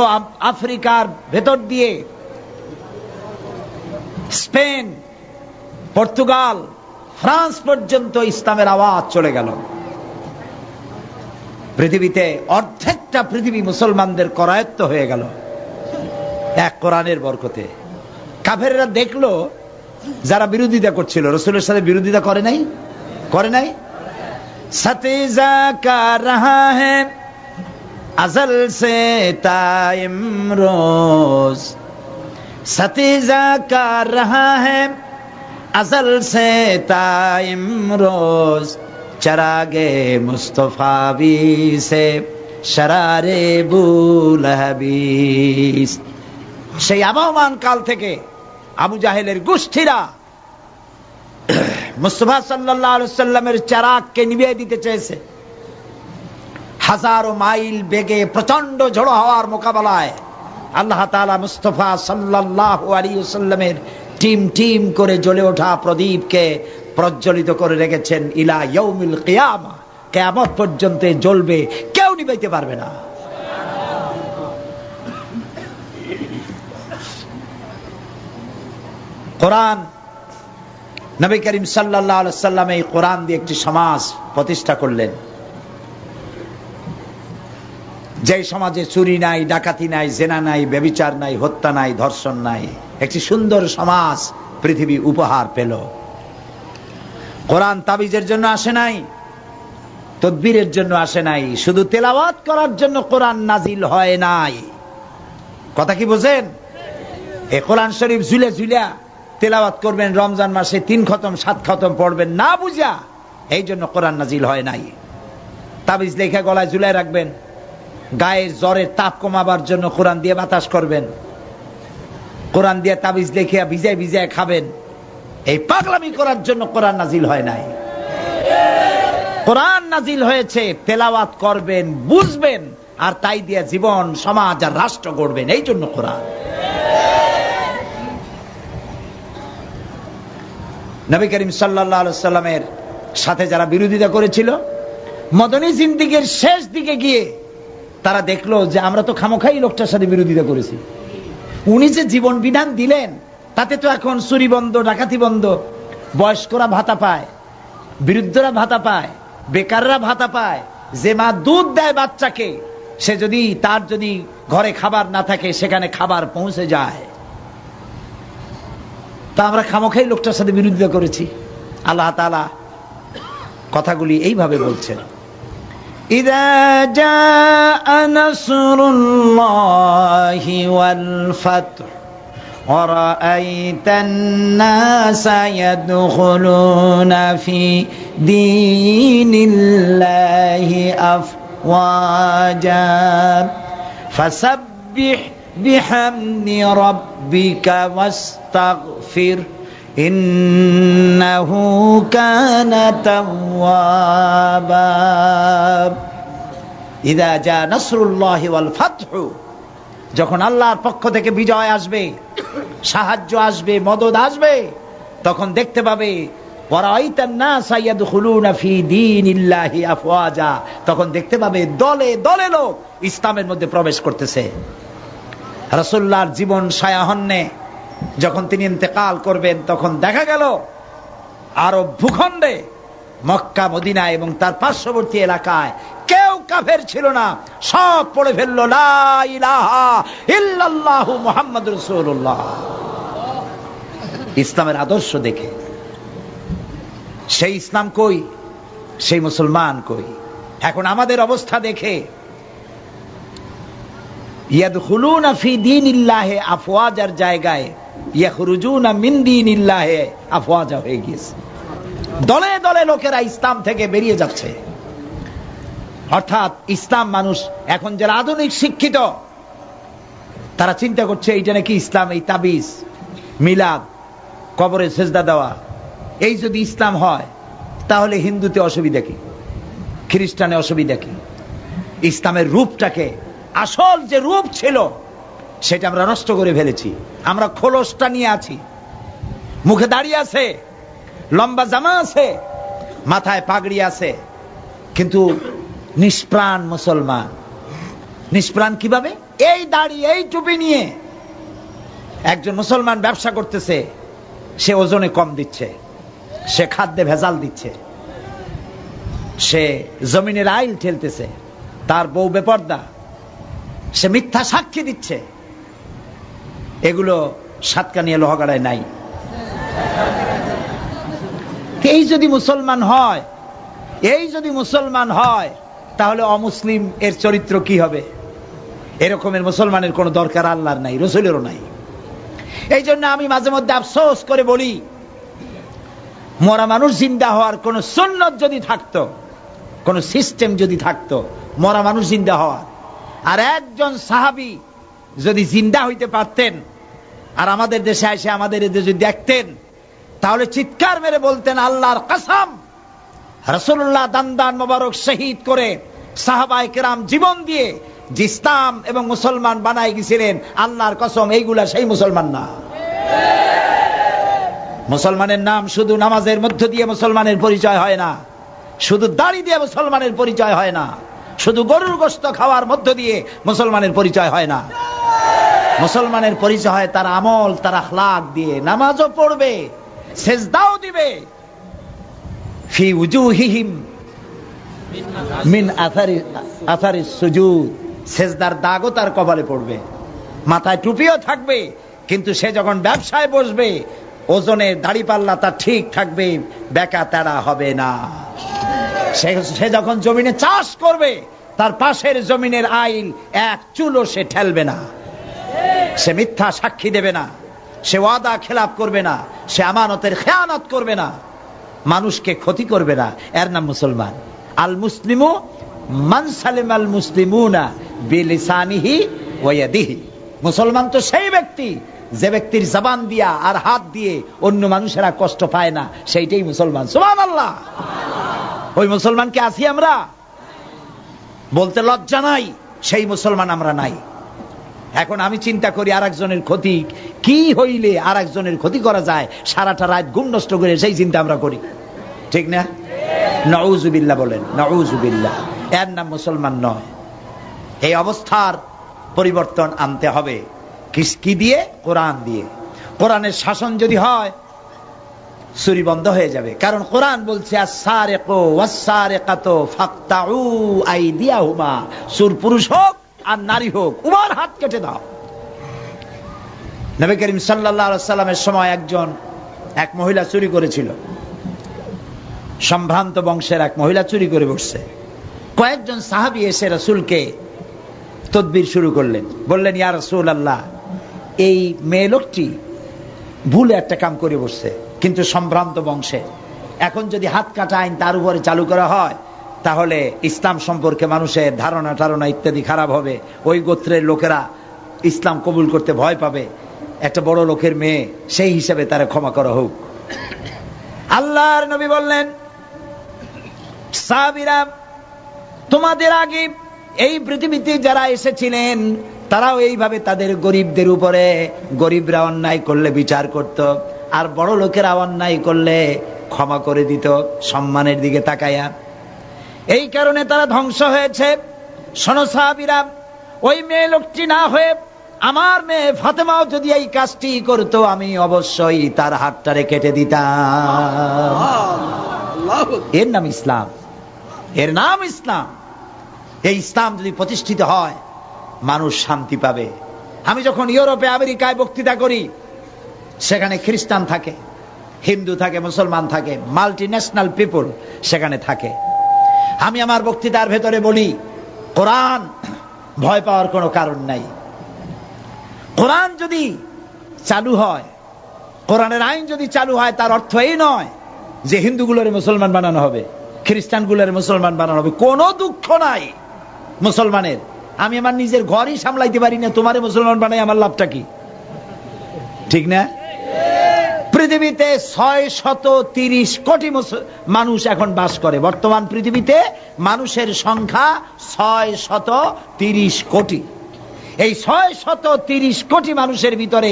আফ্রিকার ভেতর দিয়ে স্পেন, পর্তুগাল, ফ্রান্স পর্যন্ত ইসলামের আওয়াজ চলে গেল। পৃথিবীতে অর্ধেকটা পৃথিবী মুসলমানদের করায়ত্ত হয়ে গেল এক কোরআনের বরকতে। কাফেররা দেখলো যারা বিরোধিতা করছিল, রাসূলের সাথে বিরোধিতা করে নাই, করে নাই। সতিজা কা রহা হ্যায় আজল সে তা ইমরোজ, সতিজা কা রহা হ্যায় अज़ल से ता इमरोज, चरागे मुस्तफावी से शरारे बुलहबीस। সেই আবহমান কাল থেকে আবু জাহেলের গোষ্ঠীরা মুস্তাফা সাল্লাল্লাহু আলাইহি ওয়াসাল্লামের চারাগকে নিভিয়ে দিতে চেয়েছে। হাজারো মাইল বেগে প্রচন্ড ঝড়ো হাওয়ার মোকাবেলায় আল্লাহ তাআলা মুস্তাফা সাল্লাল্লাহু আলাইহি ওয়াসাল্লামের টিম টিম করে জ্বলে ওঠা প্রদীপকে প্রজ্বলিত করে রেখেছেন ইলা ইয়াউমিল কিয়ামা, কিয়ামত পর্যন্ত জ্বলবে, কেউ নিভাইতে পারবে না। কোরআন, নবী করিম সাল্লাল্লাহু আলাইহি ওয়াসাল্লাম এই কোরআন দিয়ে একটি সমাজ প্রতিষ্ঠা করলেন, যে সমাজে চুরি নাই, ডাকাতি নাই, জেনা নাই, ব্যভিচার নাই, হত্যা নাই, ধর্ষণ নাই। একটি সুন্দর সমাজ পৃথিবী উপহার পেল। কোরআন তাবিজের জন্য আসে নাই, তদবিরের জন্য আসে নাই, শুধু তেলাওয়াত করার জন্য কোরআন নাজিল হয় নাই। কথা কি বোঝেন? এই কোরআন শরীফ ঝুলে ঝুলা তেলাওয়াত করবেন, রমজান মাসে 3 খতম 7 খতম পড়বেন না বুঝা, এই জন্য কোরআন নাজিল হয় নাই। তাবিজ লেখা গলায় ঝুলায় রাখবেন, গায়ের জ্বরের তাপ কমাবার জন্য কোরআন দিয়ে বাতাস করবেন, কোরআন দিয়ে তাবিজ লেখিয়া ভিজায় ভিজায় খাবেন, এই পাগলামি করার জন্য কোরআন নাজিল হয় নাই। কোরআন নাজিল হয়েছে তেলাওয়াত করবেন, বুঝবেন, আর তাই দিয়ে জীবন, সমাজ আর রাষ্ট্র গড়বেন, এই জন্য কোরআন। নবী করিম সাল্লাল্লাহু আলাইহি ওয়াসাল্লামের সাথে যারা বিরোধিতা করেছিল, মদনী জিন্দেগীর শেষ দিকে গিয়ে তারা দেখলো যে আমরা তো খামোখাই লোকটার সাথে বিরোধিতা করেছি, উনি যে জীবন বিধান দিলেন তাতে তো এখন চুরি বন্ধ, ডাকাতি বন্ধ, বয়স্করা ভাতা পায়, বৃদ্ধরা ভাতা পায়, বেকাররা ভাতা পায়। যে মা দুধ দেয় বাচ্চাকে, সে যদি তার যদি ঘরে খাবার না থাকে সেখানে খাবার পৌঁছে যায়। তা আমরা খামোখাই লোকটার সাথে বিরোধিতা করেছি। আল্লাহ তাআলা কথাগুলি এইভাবে বলছেন, ইযা জাআ নাসরুল্লাহি ওয়াল ফাতহ ওয়া রাআইতান নাসা ইয়াদখুলুনা ফি দীনিল্লাহি আফওয়াজা ফাসাব্বিহ বিহামদি রাব্বিকা ওয়াস্তাগফির ইন্নাহু কানা তাওয়াবা। ইযা জা নাসরুল্লাহি ওয়াল ফাতহু, যখন আল্লাহর পক্ষ থেকে বিজয় আসবে, সাহায্য আসবে, মদদ আসবে, তখন দেখতে পাবে ওয়ারাইতান নাসা ইয়াদখুলুনা ফি দীনিল্লাহি আফওয়াজা, তখন দেখতে পাবে দলে দলে লোক ইসলামের মধ্যে প্রবেশ করতেছে। রাসূলুল্লাহর জীবন সায়াহন্নে যখন তিনি ইন্তেকাল করবেন, তখন দেখা গেল আরব ভূখণ্ডে মক্কা, মদিনা এবং তার পার্শ্ববর্তী এলাকায় কেউ কাফের ছিল না, সব পড়ে ফেললো লা ইলাহা ইল্লাল্লাহু মুহাম্মাদুর রাসূলুল্লাহ। ইসলামের আদর্শ দেখে। সেই ইসলাম কই, সেই মুসলমান কই? এখন আমাদের অবস্থা দেখে ইয়াদখুলুনা ফি দীনিল্লাহি আফওয়াজার জায়গায় ইয়াখরুজুনা মিন দীনিল্লাহি আফওয়াজা হয়ে গিয়েছে। দলে দলে লোকেরা ইসলাম থেকে বেরিয়ে যাচ্ছে। অর্থাৎ ইসলাম, মানুষ এখন যারা আধুনিক শিক্ষিত, তারা চিন্তা করছে এইটা নাকি ইসলাম, এই তাবিজ, মিলাদ, কবরে সেজদা দেওয়া, এই যদি ইসলাম হয় তাহলে হিন্দুতে অসুবিধা কি, খ্রিস্টানে অসুবিধা কি? ইসলামের রূপটাকে, আসল যে রূপ ছিল সেটা আমরা নষ্ট করে ফেলেছি। আমরা খোলসটা নিয়ে আছি, মুখে দাঁড়িয়ে আছে, লম্বা জামা আছে, মাথায় পাগড়ি আছে, কিন্তু নিষ্প্রাণ মুসলমান। নিষ্প্রাণ কিভাবে? এই দাড়ি, এই টুপি নিয়ে একজন মুসলমান ব্যবসা করতেছে, সে ওজনে কম দিচ্ছে, সে খাদ্যে ভেজাল দিচ্ছে, সে জমিনের আইল ঠেলতেছে, তার বউ বেপর্দা, সে মিথ্যা সাক্ষী দিচ্ছে। এগুলো সাতকানিয়া লোহাগাড়ায় নাই। এই যদি মুসলমান হয়, এই যদি মুসলমান হয়, তাহলে অমুসলিম এর চরিত্র কি হবে? এরকমের মুসলমানের কোনো দরকার আল্লাহর নাই, রাসূলেরও নাই। এই জন্য আমি মাঝে মধ্যে আফসোস করে বলি, মরা মানুষ জিন্দা হওয়ার কোন সুন্নত যদি থাকতো, কোন সিস্টেম যদি থাকতো, মরা মানুষ জিন্দা হওয়ার, আর একজন সাহাবী যদি জিন্দা হইতে পারতেন আর আমাদের দেশে এসে আমাদের যদি দেখতেন, তাহলে চিৎকার মেরে বলতেন আল্লাহর কসম, রাসূলুল্লাহ দান মোবারক শহীদ করে সাহাবায়ে কেরাম জীবন দিয়ে যে ইসলাম এবং মুসলমান বানাই গেছিলেন, আল্লাহর কসম এইগুলা সেই মুসলমান না। মুসলমানের নাম শুধু নামাজের মধ্য দিয়ে মুসলমানের পরিচয় হয় না, শুধু দাড়ি দিয়ে মুসলমানের পরিচয় হয় না, শুধু গরুর গোশত খাওয়ার মধ্য দিয়ে মুসলমানের পরিচয় হয় না। মুসলমানের পরিচয় হয় তার আমল, তার আখলাক দিয়ে। নামাজও পড়বে, সেজদাও দিবে, ফি উজুহিহিম মিন আথারি সুজুদ, সেজদার দাগও তার কপালে পড়বে, মাথায় টুপিও থাকবে, কিন্তু সে যখন ব্যবসায় বসবে, ওজনের দাড়িপাল্লা তার ঠিক থাকবে, বেকা তেড়া হবে না। সে যখন জমিনে চাষ করবে, তার পাশের জমিনের আইল এক চুলও সে ঠেলবে না, সে মিথ্যা সাক্ষী দেবে না, সে ওয়াদা খেলাপ করবে না, সে আমানতের খেয়ানত করবে না, মানুষকে ক্ষতি করবে না। এর নাম মুসলমান। আল মুসলিমু মান সালিম আল মুসলিমুনা বিলিসানিহি ওয়া ইয়াদিহি। মুসলমান তো সেই ব্যক্তি যে ব্যক্তির জবান দিয়া আর হাত দিয়ে অন্য মানুষেরা কষ্ট পায় না, সেইটাই মুসলমান। সুবহানাল্লাহ। ওই মুসলমান কি আছি আমরা? বলতে লজ্জা নাই, সেই মুসলমান আমরা নাই। এখন আমি চিন্তা করি আরেকজনের ক্ষতি কি হইলে আরেকজনের ক্ষতি করা যায়, সারাটা রাত ঘুম নষ্ট করে সেই চিন্তা আমরা করি, ঠিক না? নাউযুবিল্লাহ বলেন, নাউযুবিল্লাহ। এর নাম মুসলমান নয়। এই অবস্থার পরিবর্তন আনতে হবে। কি দিয়ে? কোরআন দিয়ে। কোরআনের শাসন যদি হয় চুরি বন্ধ হয়ে যাবে, কারণ কোরআন বলছে আস-সারিকু ওয়াস-সারিকাতু ফাকতাউ আইদিয়াহুমা, চোর পুরুষ হোক আর নারী হোক উভয়ের হাত কেটে দাও। নবী করিম সাল্লাল্লাহু আলাইহি সাল্লামের সময় এক মহিলা চুরি করেছিল, সম্ভ্রান্ত বংশের এক মহিলা চুরি করে বসছে। কয়েকজন সাহাবী এসে রাসূলকে তদবির শুরু করলেন, বললেন ইয়া রাসূলুল্লাহ, এই মেয়ে লোকটি ভুলে একটা কাম করে বসছে, কিন্তু সম্ভ্রান্ত বংশে, এখন যদি হাত কাটা আইন তার উপরে চালু করা হয় তাহলে ইসলাম সম্পর্কে মানুষের ধারণা ইত্যাদি খারাপ হবে, ওই গোত্রের লোকেরা ইসলাম কবুল করতে ভয় পাবে, একটা বড় লোকের মেয়ে, সেই হিসাবে তারা ক্ষমা করা হোক। আল্লাহর নবী বললেন, সাহাবীরা, তোমাদের আগে এই পৃথিবীতে যারা এসেছিলেন তারাও এইভাবে তাদের গরিবদের উপরে, গরিবরা অন্যায় করলে বিচার করত, আর বড় লোকেরা অন্যায় করলে ক্ষমা করে দিত সম্মানের দিকে তাকায়া। এই কারণে তারা ধ্বংস হয়েছে। শোনো সাহাবীরা, ওই মেয়ে লোকটি না হয়ে আমার মেয়ে ফাতেমাও যদি এই কাজটি করতো, আমি অবশ্যই তার হাতটারে কেটে দিতাম। এর নাম ইসলাম, এর নাম ইসলাম। এই ইসলাম যদি প্রতিষ্ঠিত হয় মানুষ শান্তি পাবে। আমি যখন ইউরোপে আমেরিকায় বক্তৃতা করি, সেখানে খ্রিস্টান থাকে, হিন্দু থাকে, মুসলমান থাকে, মাল্টি ন্যাশনাল পিপল সেখানে থাকে। আমি আমার বক্তৃতার ভেতরে বলি, কোরআন ভয় পাওয়ার কোনো কারণ নাই। কোরআন যদি চালু হয়, কোরআনের আইন যদি চালু হয়, তার অর্থ এই নয় যে হিন্দুগুলোর মুসলমান বানানো হবে, খ্রিস্টানগুলোর মুসলমান বানানো হবে। কোনো দুঃখ নাই মুসলমানের। আমি আমার নিজের ঘরই সামলাইতে পারি না, তোমারে মুসলমান বানাই আমার লাভটা কি? ঠিক না? পৃথিবীতে 630 কোটি মানুষ এখন বাস করে। বর্তমান পৃথিবীতে মানুষের সংখ্যা 630 কোটি। এই 630 কোটি মানুষের ভিতরে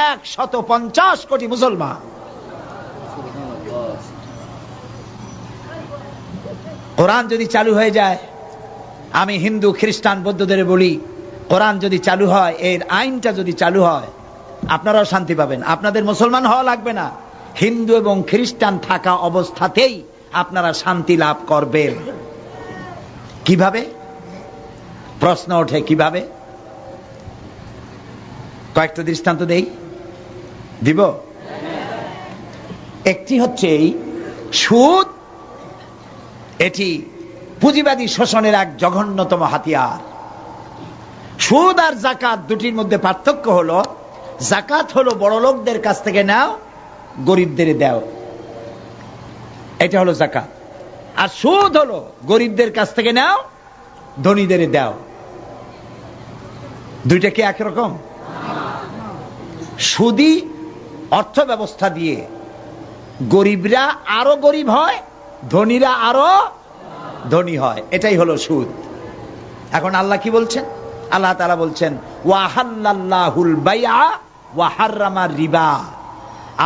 150 কোটি মুসলমান। কোরআন যদি চালু হয়ে যায়, আমি হিন্দু খ্রিস্টান বৌদ্ধদের বলি, কোরআন যদি চালু হয়, এর আইনটা যদি চালু হয়, আপনারাও শান্তি পাবেন। আপনাদের মুসলমান হওয়া লাগবে না, হিন্দু এবং খ্রিস্টান থাকা অবস্থাতেই আপনারা শান্তি লাভ করবেন। কিভাবে? প্রশ্ন ওঠে, কিভাবে? কয়েকটা দৃষ্টান্ত দিব। একটি হচ্ছে এই সুদ। এটি পুঁজিবাদী শোষণের এক জঘন্যতম হাতিয়ার। সুদ আর যাকাত দুটির মধ্যে পার্থক্য হলো, যাকাত হলো বড় লোকদের কাছ থেকে নাও, গরিবদের দাও, এটা হলো যাকাত। আর সুদ হলো গরিবদের কাছ থেকে নাও, ধনীদের দাও। দুইটা কি একরকম? সুদী অর্থ ব্যবস্থা দিয়ে গরিবরা আরো গরিব হয়, ধনীরা আরো ধনী হয়, এটাই হলো সুদ। এখন আল্লাহ কি বলছেন? আল্লাহ তাআলা বলছেন, ওয়াহাল্লাল্লাহুল বাইআ ওয়া হাররামার রিবা।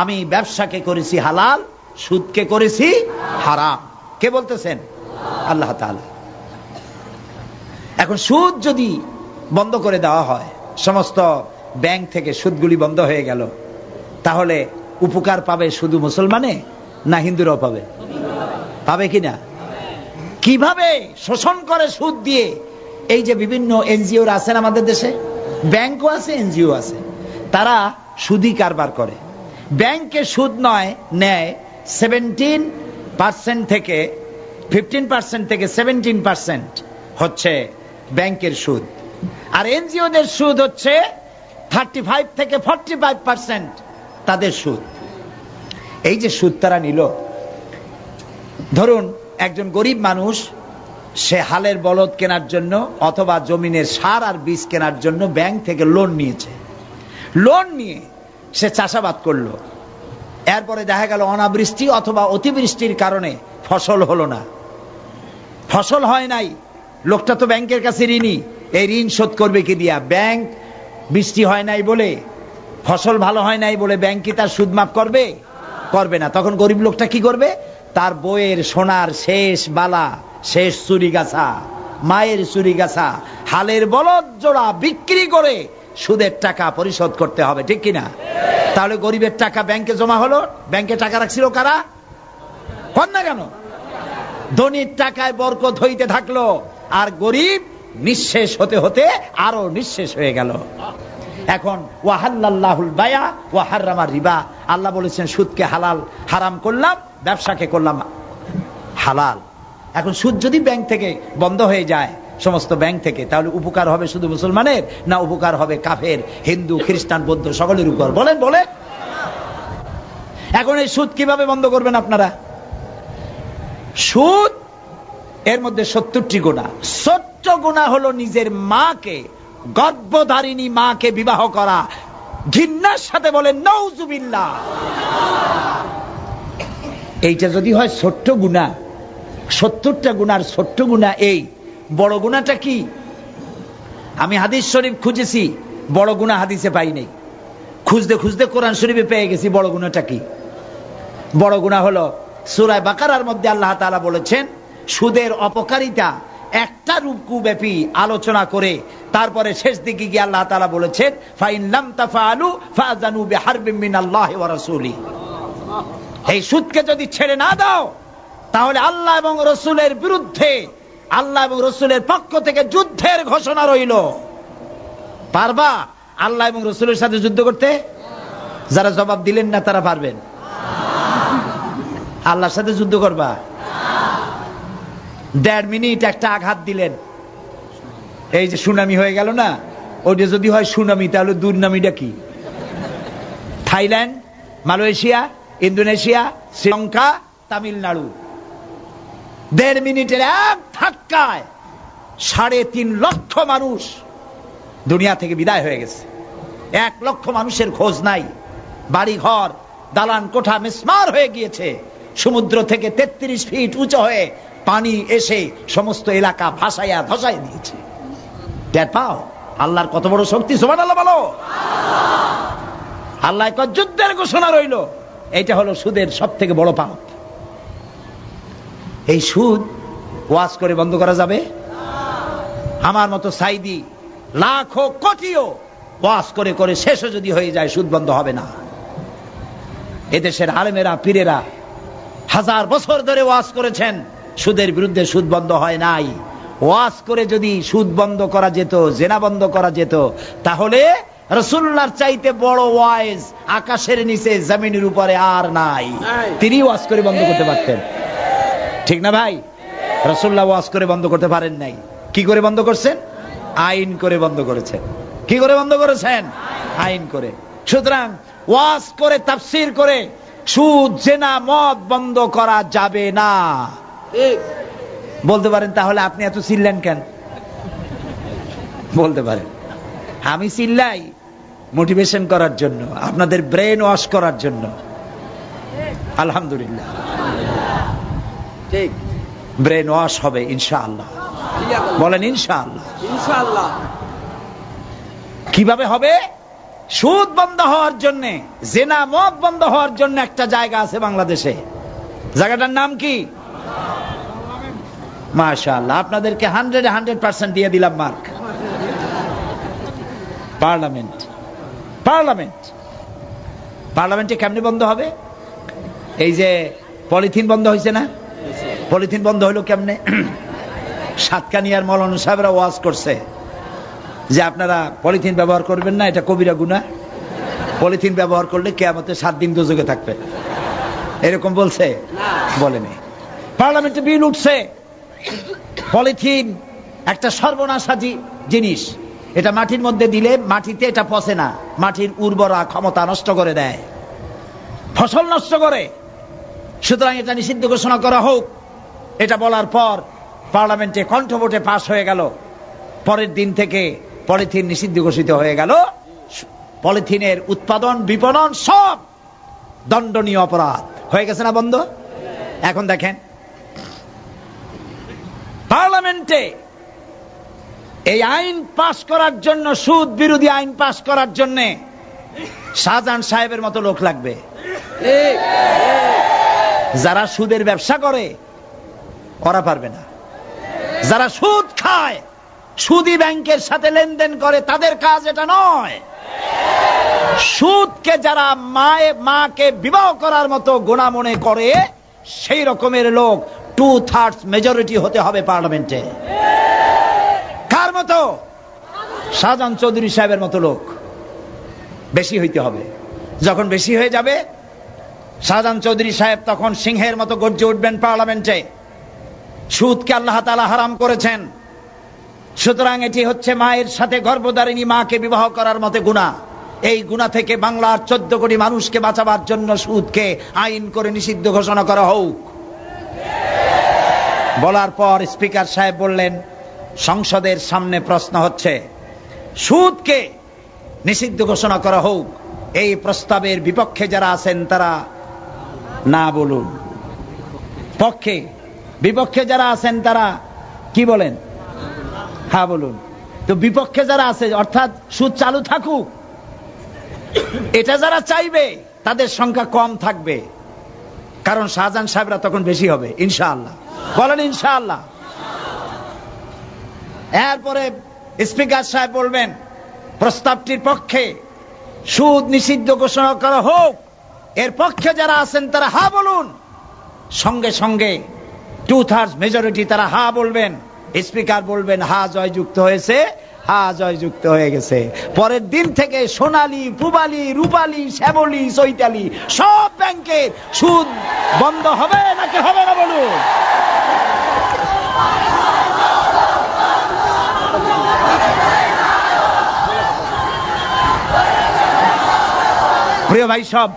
আমি ব্যবসাকে করেছি হালাল, সুদকে করেছি হারাম। কে বলতেছেন? আল্লাহ তাআলা। এখন সুদ যদি বন্ধ করে দেওয়া হয়, সমস্ত ব্যাংক থেকে সুদগুলি বন্ধ হয়ে গেল, তাহলে উপকার পাবে শুধু মুসলমানে না হিন্দুরাও পাবে? পাবে কিনা? কিভাবে শোষণ করে সুদ দিয়ে? এই যে বিভিন্ন এনজিও আছেন আমাদের দেশে, ব্যাংকও আছে, এনজিও আছে, তারা সুদি কারবার করে। ব্যাংকে সুদ নেয় 17% থেকে 15% থেকে 17% হচ্ছে ব্যাংকের সুদ, আর এনজিওদের সুদ হচ্ছে 35 থেকে 45% তাদের সুদ। এই যে সুদ তারা নিল, ধরুন একজন গরিব মানুষ, সে হালের বলদ কেনার জন্য অথবা জমিনের সার আর বীজ কেনার জন্য ব্যাংক থেকে লোন নিয়েছে। লোন নিয়ে সে চাষাবাদ করলো, এরপরে দেখা গেল অনাবৃষ্টি অথবা অতিবৃষ্টির কারণে ফসল হলো না, ফসল হয় নাই। লোকটা তো ব্যাংকের কাছে ঋণী, এই ঋণ শোধ করবে কি দিয়া? ব্যাংক বৃষ্টি হয় নাই বলে, ফসল ভালো হয় নাই বলে ব্যাংক কি তার সুদ মাফ করবে? করবে না। তখন গরিব লোকটা কি করবে? তার বইয়ের সোনার শেষ বালা, শেষ চুরি গাছা, মায়ের চুরি গাছা, হালের বলদ জোড়া বিক্রি করে সুদের টাকা পরিশোধ করতে হবে, ঠিক কিনা? তাহলে গরিবের টাকা ব্যাংকে জমা হলো, ব্যাংকে টাকা রাখছিল কারা? কন না কেন? ধনীর টাকায় বরকত হইতে থাকলো, আর গরিব নিঃশেষ হতে হতে আরো নিঃশেষ হয়ে গেল। এখন ওয়াহাল্লাল্লাহুল বায়া ওয়া হাররামা রিবা, আল্লাহ বলেছেন সুদকে হালাল হারাম করলাম, ব্যবসাকে করলাম হালাল। এখন সুদ যদি ব্যাংক থেকে বন্ধ হয়ে যায়, সমস্ত ব্যাংক থেকে, তাহলে উপকার হবে শুধু মুসলমানের, না উপকার হবে কাফের, হিন্দু, খ্রিস্টান, বৌদ্ধ সকলের উপর? বলেন বলেন। এখন এই সুদ কিভাবে বন্ধ করবেন আপনারা? সুদ এর মধ্যে 70টি গুনাহ। 70 গুনাহ হলো নিজের মাকে, গর্ভধারিণী মাকে বিবাহ করা, ঘৃণার সাথে বলেন নাউজুবিল্লাহ। এইটা যদি হয় ছোট্ট গুনাহ, 70টা গুনার ছোট্ট গুনাহ এই, বড় গুনাহটা কি? আমি হাদিস শরীফ খুঁজেছি, বড় গুনাহ হাদিসে পাই নাই। খুঁজতে খুঁজতে কোরআন শরীফে পেয়ে গেছি বড় গুনাহটা কি। বড় গুনাহ হলো সূরা বাকারার মধ্যে আল্লাহ তাআলা বলেছেন সুদের অপকারিতা একটা রুকু ব্যাপী আলোচনা করে তারপরে শেষ দিকে গিয়ে আল্লাহ তাআলা বলেছেন ফাইন লাম তাফআলু ফাযানু বিহারবিম মিনাল্লাহি ওয়া রাসূলি। এই সুদকে যদি ছেড়ে না দাও, তাহলে আল্লাহ এবং রাসূলের বিরুদ্ধে, আল্লাহ এবং রাসূলের পক্ষ থেকে যুদ্ধের ঘোষণা রইল। পারবা আল্লাহ এবং রাসূলের সাথে যুদ্ধ করতে? যারা জবাব দিলেন না তারা পারবেন? আল্লাহর সাথে যুদ্ধ করবা? 1.5 মিনিট একটা আঘাত দিলেন, এই যে সুনামি হয়ে গেল না, ওইটা যদি হয় সুনামি, তাহলে দুর্নামিটা কি? Thailand, Malaysia, Indonesia, Sri Lanka, Tamil Nadu, 1.5 মিনিটের এক ধাক্কায় 3.5 লক্ষ মানুষ দুনিয়া থেকে বিদায় হয়ে গেছে। 1 লক্ষ মানুষের খোঁজ নাই। বাড়ি ঘর, দালান কোঠা মিসমার হয়ে গিয়েছে। সমুদ্র থেকে 33 ফিট উঁচু হয়ে পানি এসে সমস্ত এলাকা ভাসাইয়া ধসাই দিয়েছে। টের পাও আল্লাহর কত বড় শক্তি? সুবহানাল্লাহ বলো। আল্লাহ কত যুদ্ধের ঘোষণা রইল। এইটা হলো সুদের সব থেকে বড় পাপ। এই সুদ ওয়াজ করে বন্ধ করা যাবে? আমার মতো সাইদি লাখো কোটিও ওয়াজ করে করে শেষও যদি হয়ে যায়, সুদ বন্ধ হবে না। এদেশের আলেমেরা, পীরেরা 1000 বছর ধরে ওয়াজ করেছেন, সুদের বিরুদ্ধে, সুদ বন্ধ হয় নাই। ওয়াজ করে যদি সুদ বন্ধ করা যেত, জেনা বন্ধ করা যেত, তাহলে রাসূলুল্লাহর চাইতে বড় ওয়াইজ আকাশের নিচে জমিনের উপরে আর নাই। তিনি ওয়াজ করে বন্ধ করতে পারতেন, ঠিক না ভাই? রাসূলুল্লাহ ওয়াজ করে বন্ধ করতে পারেন নাই। কি করে বন্ধ করছেন? আইন করে বন্ধ করেছেন। কি করে বন্ধ করেছেন? আইন করে। সুতরাং ওয়াজ করে, তাফসীর করে সুদ, জেনা, মদ বন্ধ করা যাবে না। বলতে পারেন তাহলে আপনি এত চিল্লেন কেন? বলতে পারেন আমি চিল্লাই মোটিভেশন করার জন্য, আপনাদের ব্রেন ওয়াশ করার জন্য। আলহামদুলিল্লাহ, ঠিক, ব্রেন ওয়াশ হবে ইনশাআল্লাহ। বলেন ইনশাআল্লাহ। ইনশাআল্লাহ। কিভাবে হবে? সুদ বন্ধ হওয়ার জন্য, জেনা, মদ বন্ধ হওয়ার জন্য একটা জায়গা আছে বাংলাদেশে। জায়গাটার নাম কি? মাশাআল্লাহ, আপনাদেরকে 100% দিয়ে দিলাম মার্ক। পার্লামেন্ট। পার্লামেন্ট। পার্লামেন্টে কেমনে বন্ধ হবে? এই যে পলিথিন বন্ধ হয়েছে না, পলিথিন বন্ধ হলো কেমনে? সাতকানিয়ার মৌলানা সাহেবরা ওয়াজ করছে যে আপনারা পলিথিন ব্যবহার করবেন না, এটা কবিরা গুনাহ। পলিথিন ব্যবহার করলে কিয়ামতে 7 দিন দোজখে থাকবে, এরকম বলছে? বলেনি। পার্লামেন্টে বিল উঠছে, পলিথিন একটা সর্বনাশী জিনিস। এটা মাটির মধ্যে দিলে মাটিতে এটা পচে না, মাটির উর্বরা ক্ষমতা নষ্ট করে দেয়, ফসল নষ্ট করে। সুতরাং এটা নিষিদ্ধ ঘোষণা করা হোক। এটা বলার পর পার্লামেন্টে কণ্ঠভোটে পাশ হয়ে গেল। পরের দিন থেকে পলিথিন নিষিদ্ধ ঘোষিত হয়ে গেল। পলিথিনের উৎপাদন, বিপণন সব দণ্ডনীয় অপরাধ হয়ে গেছে না বন্ধ? এখন দেখেন পার্লামেন্টে এই আইন পাশ করার জন্য, সুদ বিরোধী আইন পাশ করার জন্য শাহজাহান সাহেবের মতো লোক লাগবে। যারা সুদের ব্যবসা করে ওরা পারবে না, যারা সুদ খায় সুদী ব্যাংকের সাথে লেনদেন করে তাদের কাজ এটা নয়। সুদকে যারা মাকে বিবাহ করার মতো গুনাহ মনে করে সেই রকমের লোক 2/3 মেজরিটি হতে হবে পার্লামেন্টে। কার মতো? শাহজাহান চৌধুরী সাহেবের মতো লোক বেশি হইতে হবে। যখন বেশি হয়ে যাবে শাহজাহান চৌধুরী সাহেব তখন সিংহের মতো গর্জে উঠবেন পার্লামেন্টে। সুদকে আল্লাহ তাআলা হারাম করেছেন, সুতরাং এটি হচ্ছে মায়ের সাথে গর্ভধারিণী মাকে বিবাহ করার মতো গুনাহ। এই গুনাহ থেকে বাংলার 14 কোটি মানুষকে বাঁচাবার জন্য সুদকে আইন করে নিষিদ্ধ ঘোষণা করা হোক। বলার পর স্পিকার সাহেব বললেন, সংসদের সামনে প্রশ্ন হচ্ছে সুদকে নিষিদ্ধ ঘোষণা করা হোক। এই প্রস্তাবের বিপক্ষে যারা আছেন তারা না বলুন, পক্ষে। বিপক্ষে যারা আছেন তারা কি বলেন? হ্যাঁ বলুন। তো বিপক্ষে যারা আছে অর্থাৎ সুদ চালু থাকুক এটা যারা চাইবে তাদের সংখ্যা কম থাকবে, কারণ শাহজাহান সাহেবরা তখন বেশি হবে ইনশাআল্লাহ। বলেন ইনশাআল্লাহ। এরপরে স্পিকার সাহেব বলবেন প্রস্তাবটির পক্ষে সুদ নিষিদ্ধ ঘোষণা করা হোক। এর পক্ষে যারা আছেন তারা হ্যাঁ বলুন। সঙ্গে সঙ্গে 2/3 মেজরিটি তারা হ্যাঁ বলবেন। স্পিকার বলবেন হ্যাঁ জয়যুক্ত হয়েছে, হ্যাঁ জয়যুক্ত হয়ে গেছে। পরের দিন থেকে সোনালী, পূবালী, রূপালী, শ্যামলী, চৈতালি সব ব্যাংকের সুদ বন্ধ হবে নাকি হবে না বলুন? প্রিয় ভাই সব,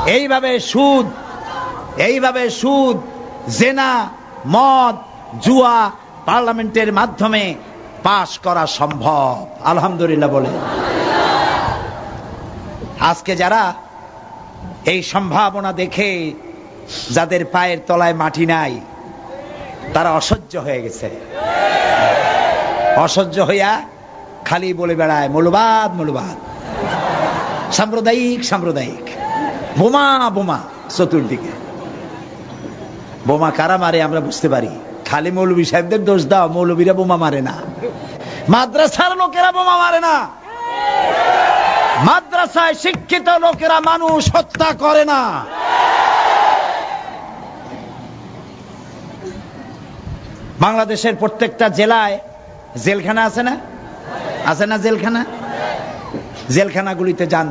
এইভাবে সুদ, জেনা, মদ, জুয়া পার্লামেন্টের মাধ্যমে পাশ করা সম্ভব। আলহামদুলিল্লাহ বলে। আজকে যারা এই সম্ভাবনা দেখে যাদের পায়ের তলায় মাটি নাই তারা অসহ্য হয়ে গেছে। অসহ্য হইয়া খালি বলে বেড়ায় মৌলবাদ, মৌলবাদ, সাম্প্রদায়িক, সাম্প্রদায়িক, বোমা, বোমা। চতুর্দিকে বোমা কারা মারে আমরা বুঝতে পারি। খালি মৌলবী সাহেবদের দোষ দাও, মৌলবীরা বোমা মারে না। মাদ্রাসার লোকেরা বোমা মারে না। মাদ্রাসায় শিক্ষিত লোকেরা মানুষ হত্যা করে না। বাংলাদেশের প্রত্যেকটা জেলায় জেলখানা আছে না? আছে না জেলখানা? জেলখানাগুলিতে যান,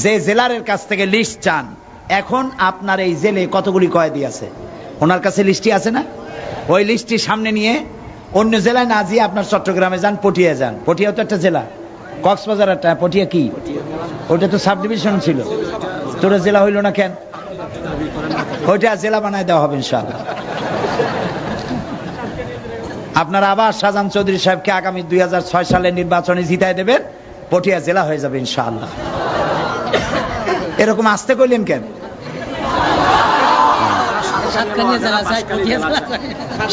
যে জেলারের কাছ থেকে লিস্ট চান, এখন আপনার এই জেলে কতগুলি কয়েদি আছে ওনার কাছে লিস্টটি আছে না? ওই লিস্টটি সামনে নিয়ে অন্য জেলায় না দিয়ে আপনার চট্টগ্রামে যান, পটিয়া যান। পটিয়া তো একটা জেলা, কক্সবাজার একটা। পটিয়া কি? ওটা তো সাব ডিভিশন ছিল। তোর জেলা হইল না কেন? ওইটা জেলা বানায় দেওয়া হবে ইনশাআল্লাহ। আপনারা আবার শাহজাহান চৌধুরী সাহেবকে আগামী 2006 সালের নির্বাচনে জিতায় দেবেন, পটিয়া জেলা হয়ে যাবে ইনশাআল্লাহ। এরকম আসতে কইলেন কেন?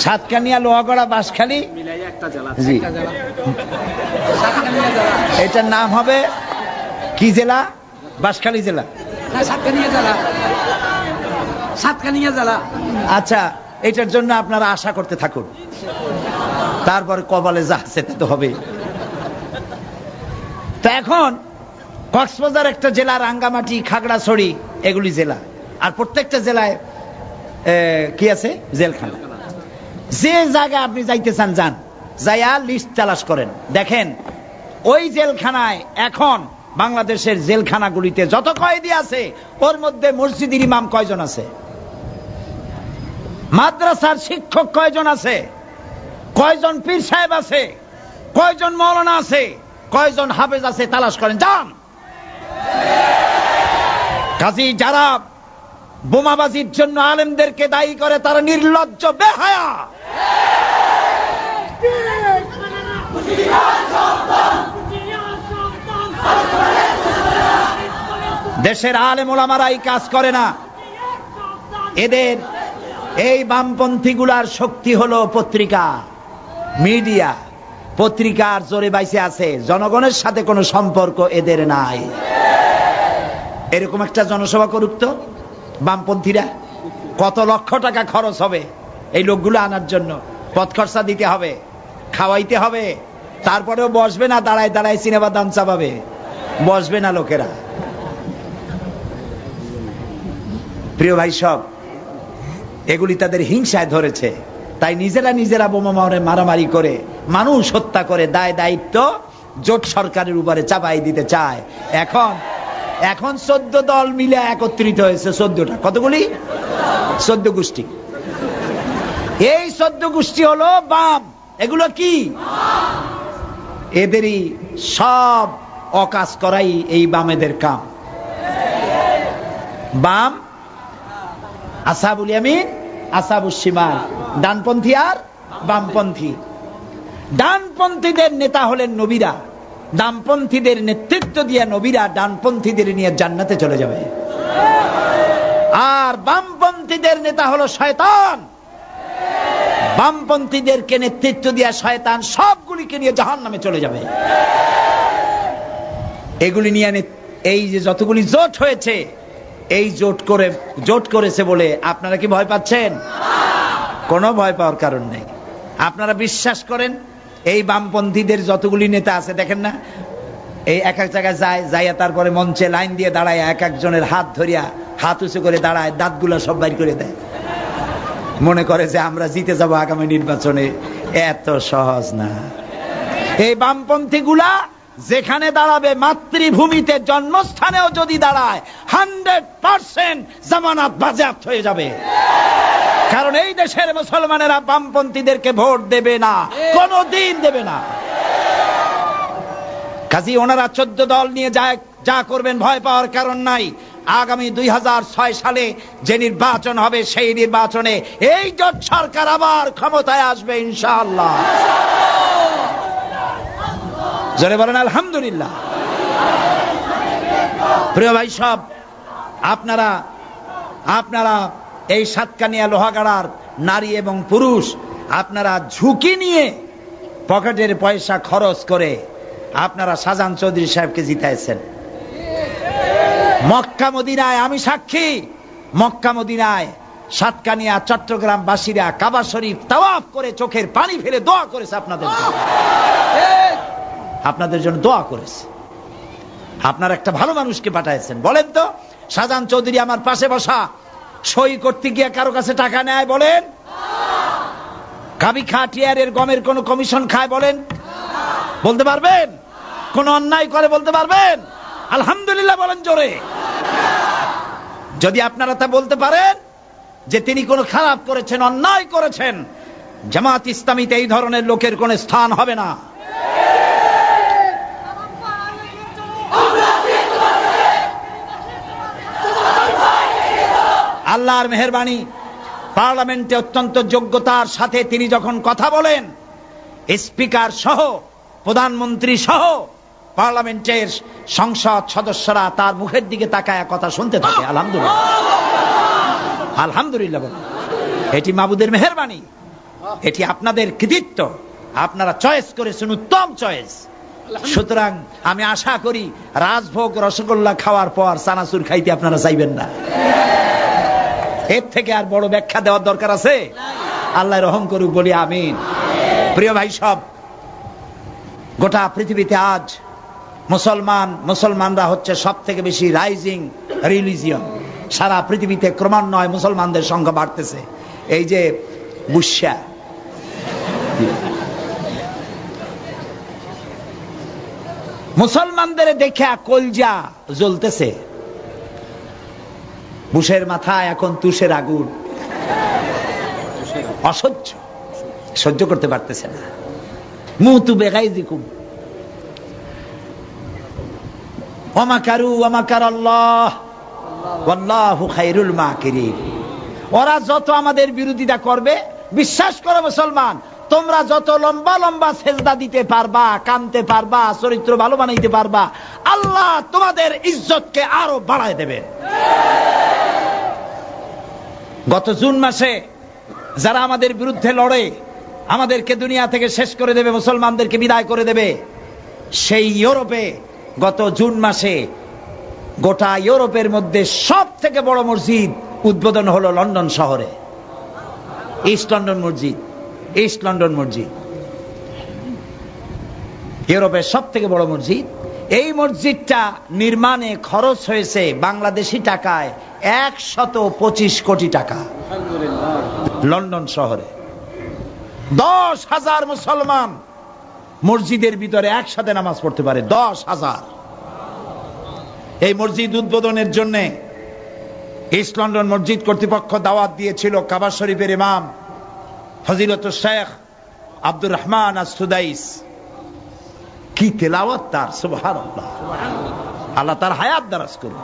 সাতকানিয়া, লোহাগড়া, বাঁশখালী, জি, এটার নাম হবে কি জেলা? বাঁশখালী জেলা, সাতকানিয়া জেলা। আচ্ছা, এটার জন্য আপনারা আশা করতে থাকুন, তারপরে কপালে যা আছে তা তো হবে। তো এখন কক্সবাজার একটা জেলা, রাঙ্গামাটি, খাগড়াছড়ি এগুলি জেলা, আর প্রত্যেকটা জেলায় কি আছে? জেলখানা। যে জায়গায় আপনি যাইতে চান যান, যাইয়া লিস্ট তালাশ করেন, দেখেন ওই জেলখানায় এখন বাংলাদেশের জেলখানাগুলিতে যত কয়েদি আছে ওর মধ্যে মসজিদের ইমাম কয়জন আছে, মাদ্রাসার শিক্ষক কয়জন আছে, কয়জন পীর সাহেব আছে, কয়জন মাওলানা আছে, কয়জন হাফেজ আছে, তালাশ করেন, যান। কাজী যারা বোমাবাজির জন্য আলেমদেরকে দায়ী করে তারা নির্লজ্জ, বেহায়া। দেশের আলেম ওলামারা এই কাজ করে না। এদের এই বামপন্থী গুলার শক্তি হলো পত্রিকা, মিডিয়া। পত্রিকার জোরে বাইসে আছে, জনগণের সাথে কোনো সম্পর্ক এদের নাই। এরকম একটা জনসভা করুক তো বামপন্থীরা, কত লক্ষ টাকা খরচ হবে এই লোকগুলো আনার জন্য। পথ খরচা দিতে হবে, খাওয়াইতে হবে, তারপরেও বসবে না, দাঁড়ায় দাঁড়ায় সিনেমা দান চাপাবে, বসবে না লোকেরা। প্রিয় ভাই সব, এগুলি তাদের হিংসায় ধরেছে, তাই নিজেরা বোমা মারামারি করে মানুষ হত্যা করে দায় দায়িত্ব জোট সরকারের উপরে চাপাই দিতে চায়। এখন 14 দল মিলে একত্রিত হয়েছে, 14টা, কতগুলি? 14 গোষ্ঠী। এই 14 গোষ্ঠী হলো বাম। এগুলো কি? এদেরই সব অকাজ করাই এই বামেদের কাম। বাম, আসহাবুল ইয়ামিন, আসহাবুশ শিমাল, ডানপন্থী আর বামপন্থী। ডানপন্থীদের নেতা হলেন নবীরা, ডানপন্থীদের নেতৃত্ব দিয়ে নবীরা ডানপন্থীদের নিয়ে জান্নাতে চলে যাবে। আর বামপন্থীদের নেতা হলো শয়তান, বামপন্থীদেরকে নেতৃত্ব দিয়ে শয়তান সবগুলিকে নিয়ে জাহান্নামে চলে যাবে। এগুলি নিয়ে এই যে যতগুলি জোট হয়েছে, এই জোট করেছে বলে আপনারা কি ভয় পাচ্ছেন? কোনো ভয় পাওয়ার কারণ নেই। আপনারা বিশ্বাস করেন এই বামপন্থীদের যতগুলি নেতা আছে, দেখেন না, এই এক এক জায়গায় যাইয়া তারপরে মঞ্চে লাইন দিয়ে দাঁড়ায়, এক একজনের হাত ধরিয়া হাত উঁচু করে দাঁড়ায়, দাঁতগুলো সব বাইর করে দেয়, মনে করে যে আমরা জিতে যাব আগামী নির্বাচনে। এত সহজ না। এই বামপন্থী গুলা যেখানে দাঁড়াবে, মাতৃভূমিতে জন্মস্থানেও যদি দাঁড়ায়, 100% জামানত বাজেয়াপ্ত হয়ে যাবে। কারণ এই দেশের মুসলমানেরা বামপন্থীদেরকে ভোট দেবে না, কোনদিন দেবে না। কাজী ওনারা 14 দল নিয়ে যা করবেন ভয় পাওয়ার কারণ নাই। আগামী 2006 সালে যে নির্বাচন হবে, সেই নির্বাচনে এই জোট সরকার আবার ক্ষমতায় আসবে ইনশাআল্লাহ। জোরে বলেন আলহামদুলিল্লাহ। প্রিয় ভাই সব, আপনারা এই সাতকানিয়া লোহাগাড়ার নারী এবং পুরুষ, আপনারা ঝুঁকি নিয়ে পকেটের পয়সা খরচ করে আপনারা শাহজাহান চৌধুরী সাহেবকে জিতাইছেন। মক্কা মদিনায়, আমি সাক্ষী, মক্কা মদিনায় সাতকানিয়া চট্টগ্রাম বাসীরা কাবা শরীফ তাওয়াফ করে চোখের পানি ফেলে দোয়া করেছে আপনাদের জন্য দোয়া করেছে। আপনারা একটা ভালো মানুষকে পাঠাইছেন। বলেন তো, শাহজাহান চৌধুরী আমার পাশে বসা সই করতে গিয়ে কারো কাছে টাকা নেয়? বলেন। কাবি খাটিয়ারের গমের কোন কমিশন খায়? বলেন। বলতে পারবেন? কোন অন্যায় করে বলতে পারবেন? আলহামদুলিল্লাহ বলেন জোরে। যদি আপনারা তা বলতে পারেন যে তিনি কোনো খারাপ করেছেন, অন্যায় করেছেন, জামাত ইসলামীতে এই ধরনের লোকের কোন স্থান হবে না। আল্লাহর মেহেরবানি, পার্লামেন্টে অত্যন্ত যোগ্যতার সাথে তিনি যখন কথা বলেন, স্পিকার সহ, প্রধানমন্ত্রী সহ পার্লামেন্টের সংসদ সদস্যরা তার মুখের দিকে তাকায় কথা শুনতে থাকে। আলহামদুলিল্লাহ, আলহামদুলিল্লাহ বলেন। এটি মাবুদের মেহেরবানি, এটি আপনাদের কৃতিত্ব। আপনারা চয়েস করেছেন, উত্তম চয়েস। সুতরাং আমি আশা করি রাজভোগ রসগোল্লা খাওয়ার পর চানাচুর খাইতে আপনারা চাইবেন না। এর থেকে আর বড় ব্যাখ্যা দেওয়ার দরকার আছে? আল্লাহ রহম করুক, বলি আমিন। প্রিয় ভাই সব, গোটা পৃথিবীতে আজ মুসলমানরা হচ্ছে সব থেকে বেশি রাইজিং রিলিজিয়ন। সারা পৃথিবীতে ক্রমান্বয়ে মুসলমানদের সংখ্যা বাড়তেছে। এই যে বুশা, মুসলমানদের দেখে কলজা জ্বলতেছে। বুশের মাথায় এখন তুষের আগুন, সহ্য করতে পারতেছে না। মুতু বেগাইজিকুম ওয়ামাকারু ওয়ামাকারাল্লাহ ওয়াল্লাহু খায়রুল মাকিরিন। ওরা যত আমাদের বিরোধিতা করবে, বিশ্বাস করো মুসলমান, তোমরা যত লম্বা লম্বা সেজদা দিতে পারবা, কানতে পারবা, চরিত্র ভালো বানাইতে পারবা, আল্লাহ তোমাদের ইজ্জতকে আরো বাড়ায় দেবে। গত জুন মাসে যারা আমাদের বিরুদ্ধে লড়ে, আমাদেরকে দুনিয়া থেকে শেষ করে দেবে, মুসলমানদেরকে বিদায় করে দেবে, সেই ইউরোপে গত জুন মাসে গোটা ইউরোপের মধ্যে সব থেকে বড় মসজিদ উদ্বোধন হলো লন্ডন শহরে, ইস্ট লন্ডন মসজিদ। ইস্ট লন্ডন মসজিদ, ইউরোপের সব থেকে বড় মসজিদ। এই মসজিদটা নির্মাণে খরচ হয়েছে বাংলাদেশি টাকায় 125 কোটি টাকা। লন্ডন শহরে 10,000 মুসলমান মসজিদের ভিতরে একসাথে নামাজ পড়তে পারে, 10,000। এই মসজিদ উদ্বোধনের জন্য ইস্ট লন্ডন মসজিদ কর্তৃপক্ষ দাওয়াত দিয়েছিল কাবা শরীফের ইমাম ফজিলতুল শেখ আব্দুর রহমান আস-সুদাইস। কি তেলাওয়াত তার, সুবহানাল্লাহ। আল্লাহ তার হায়াত দারাজ করুন।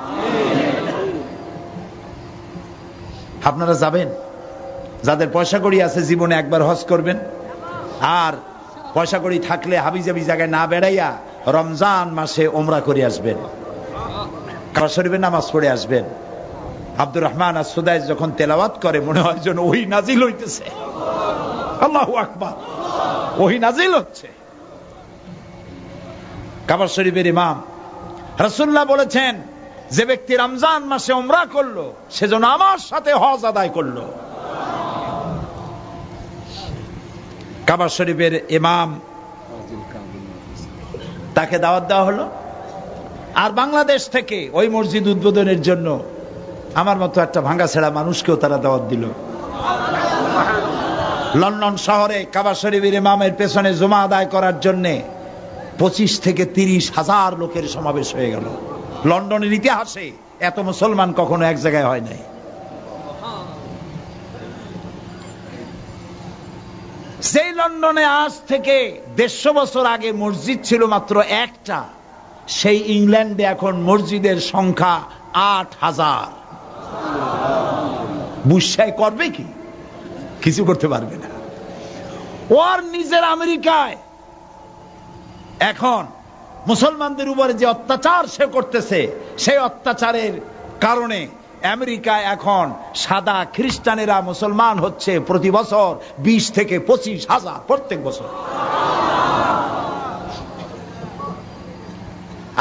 আপনারা যাবেন, যাদের পয়সা কড়ি আছে জীবনে একবার হজ করবেন, আর পয়সা কড়ি থাকলে হাবিজাবি জায়গায় না বেড়াইয়া রমজান মাসে ওমরা করে আসবেন, কাবা শরীফে নামাজ পড়ে আসবেন। আব্দুর রহমান আস-সুদাইস যখন তেলাওয়াত করে মনে হয় যেন ওহী নাজিল হইতেছে। আল্লাহু আকবার, ওহী নাজিল হচ্ছে। কাবা শরীফের ইমাম, রাসূলুল্লাহ বলেছেন যে ব্যক্তি রমজান মাসে উমরা করলো সেজন্য আমার সাথে হজ আদায় করলো। কাবা শরীফের ইমাম, তাকে দাওয়াত দেওয়া হলো। আর বাংলাদেশ থেকে ওই মসজিদ উদ্বোধনের জন্য আমার মতো একটা ভাঙাছেড়া মানুষকেও তারা দাওয়াত দিল। লন্ডন শহরে কাবা শরীফের ইমামের পেছনে জুমা আদায় করার জন্য 25 থেকে 30,000 লোকের সমাবেশ হয়ে গেল। লন্ডনের ইতিহাসে এত মুসলমান কখনো এক জায়গায় হয় নাই। সেই লন্ডনে আজ থেকে 150 বছর আগে মসজিদ ছিল মাত্র একটা, সেই ইংল্যান্ডে এখন মসজিদের সংখ্যা 8,000। বুঝাই করবে কি? কিছু করতে পারবে না। ওর নিজের আমেরিকায় এখন মুসলমানদের উপরে যে অত্যাচার সে করতেছে, সেই অত্যাচারের কারণে আমেরিকায় এখন সাদা খ্রিস্টানেরা মুসলমান হচ্ছে প্রতি বছর 20 থেকে 25,000 প্রত্যেক বছর।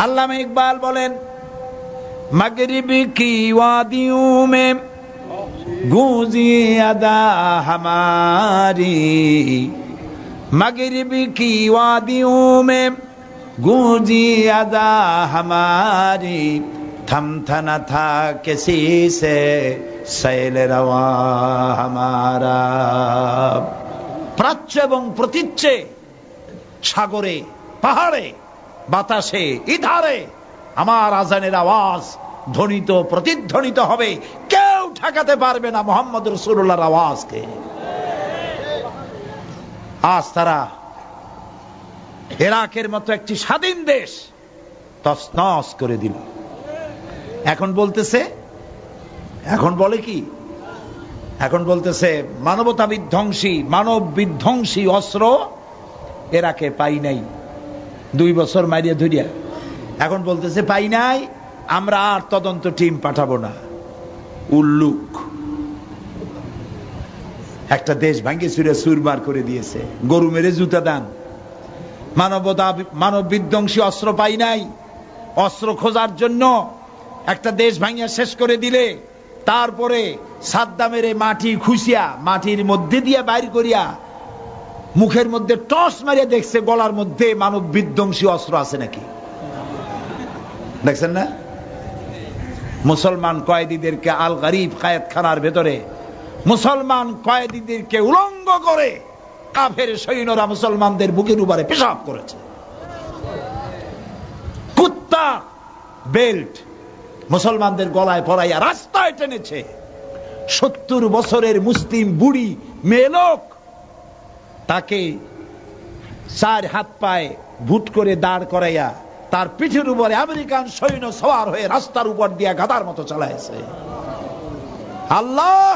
আল্লামা ইকবাল বলেন, মাগরিবি কি ওয়াদিয়ু মে গूंजी अदा हमारी, मगरिब की वादियों में गूंजी अदा हमारी, थमथा न था किसी से सैल रवा हमारा। প্রাচ্য এবং প্রতীচ্যে, সাগরে, পাহাড়ে, বাতাসে, ইধারে আমার আজানের আওয়াজ ধ্বনিত প্রতিধ্বনিত হবে। কেউ ঠেকাতে পারবে না মুহাম্মদ রাসূলুল্লাহর আওয়াজকে। আজ তারা ইরাকের মতো একটি স্বাধীন দেশ তছনছ করে দিল। এখন বলতেছে, এখন বলে কি, এখন বলতেছে মানবতা বিধ্বংসী, মানব বিধ্বংসী অস্ত্র ইরাকে পাই নাই। 2 বছর মারিয়া ধরিয়া এখন বলতেছে পাই নাই, আমরা আর তদন্ত টিম পাঠাবো না। উল্লুক, একটা দেশ ভাঙ্গে চুরে চুরমার করে দিয়েছে। গরু মেরে জুতা দান। মানব বিধ্বংসী অস্ত্র পাই নাই, অস্ত্র খোঁজার জন্য একটা দেশ ভাঙ্গিয়া শেষ করে দিলে, তারপরে সাদ্দামের মাটি খুশিয়া মাটির মধ্যে দিয়ে বাইর করিয়া মুখের মধ্যে টস মারিয়া দেখছে গলার মধ্যে মানব বিধ্বংসী অস্ত্র আছে নাকি। দেখছেন না? মুসলমান কয়েদিদেরকে আল গরিব কায়েতখানার ভেতরে মুসলমান কয়েদিদেরকে উলঙ্গ করে কাফের সৈন্যরা মুসলমানদের বুকের উপরে পেশাব করেছে। কুত্তা বেল্ট মুসলমানদের গলায় পরাইয়া রাস্তায় টেনেছে। 70 বছরের মুসলিম বুড়ি মেয়ে লোক, তাকে 4 হাত পায়ে ভুট করে দাঁড় করাইয়া তার পিঠের উপরে আমেরিকান সৈন্য সওয়ার হয়ে রাস্তার উপর দিয়া গাধার মতো চালাইছে। আল্লাহ,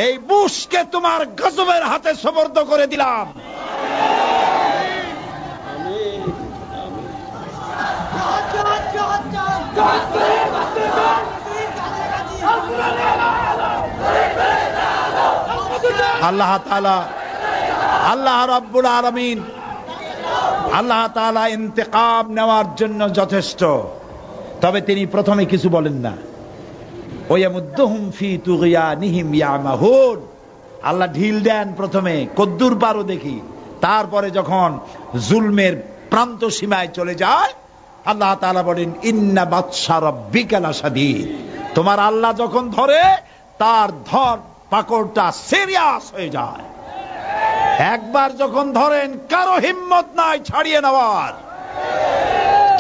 এই বুশকে তোমার গজবের হাতে সুপর্দ করে দিলাম। আল্লাহ তাআলা, আল্লাহ রাব্বুল আলামিন, আল্লাহ তাআলা ইন্তেকাম নেওয়ার জন্য যথেষ্ট। তবে তিনি প্রথমে কিছু বলেন না। ওয়ায়ামুদ্দুহুম ফি তুগয়ানিহিম ইয়ামাহুন, আল্লাহ ঢিল দেন প্রথমে, কদ্দুর পারো দেখি। তারপরে যখন জুলমের প্রান্ত সীমায় চলে যায়, আল্লাহ তাআলা বলেন ইন্না বাতশা রাব্বিকা লাশাদীদ। তোমার আল্লাহ যখন ধরে, তার ধর পাকড়টা সিরিয়াস হয়ে যায়। একবার যখন ধরেন, কারো হিম্মত নাই ছাড়িয়ে নেওয়ার।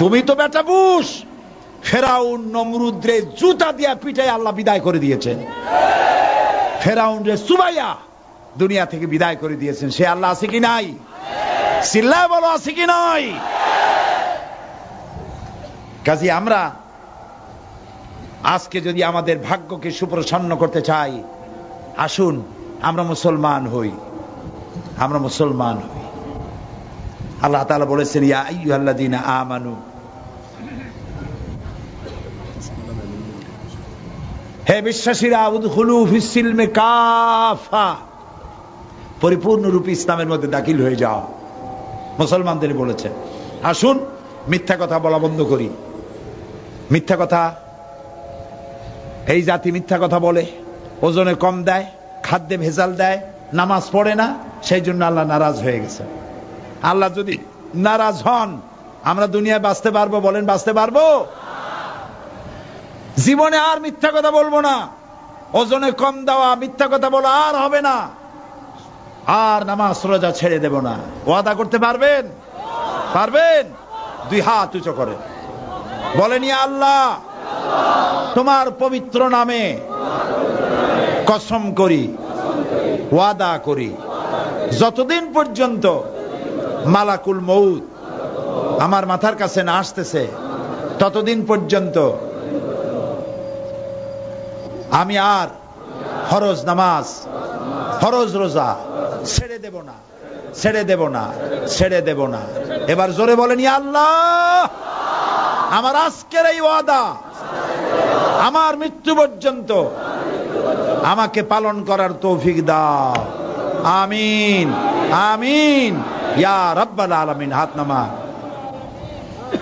তুমি তো বেটা বুশ, ফেরাউন নমরুদরে জুতা দিয়া পিটায় আল্লাহ বিদায় করে দিয়েছেন। ফেরাউন রে সুবাইয়া দুনিয়া থেকে বিদায় করে দিয়েছেন। সে আল্লাহ আছে কি নাই? চিল্লায় বলো, আছে কি নাই? কাজী আমরা আজকে যদি আমাদের ভাগ্যকে সুপ্রসন্ন করতে চাই, আসুন আমরা মুসলমান হই, আমরা মুসলমান হই। আল্লাহ তাআলা বলেছেন ইয়া আইয়ুহাল্লাযীনা আমানু, হে বিশ্বাসীরা, উদখুলু ফিস সিলমে কাফা, পরিপূর্ণরূপে ইসলামের মধ্যে দাখিল হয়ে যাও। মুসলমানদের বলেছেন আসুন মিথ্যা কথা বলা বন্ধ করি। মিথ্যা কথা, এই জাতি মিথ্যা কথা বলে, ওজনে কম দেয়, খাদ্যে ভেজাল দেয়, নামাজ পড়ে না, সেই জন্য আল্লাহ নারাজ হয়ে গেছে। আল্লাহ যদি নারাজ হন, আমরা দুনিয়ায় বাঁচতে পারবো? বলেন বাঁচতে পারবো? জীবনে আর মিথ্যা কথা বলবো না। ওজনে কম দেওয়া, মিথ্যা কথা বলা আর হবে না। আর নামাজ রোজা ছেড়ে দেব না। ওয়াদা করতে পারবেন? পারবেন? দুই হাত উঁচু করে বলেন ইয়া আল্লাহ, তোমার পবিত্র নামে কসম করি, ওয়াদা করি, যতদিন পর্যন্ত মালাকুল মউত আমার মাথার কাছে না আসতেছে, ততদিন পর্যন্ত আমি আর ফরজ নামাজ, ফরজ রোজা ছেড়ে দেব না, ছেড়ে দেব না, ছেড়ে দেব না। এবার জোরে বলেন ইয়া আল্লাহ, আমার আজকের এই ওয়াদা আমার মৃত্যু পর্যন্ত আমাকে পালন করার তৌফিক দাও। আমিন, আমিন ইয়া রাব্বাল আলামিন। হাত নামা।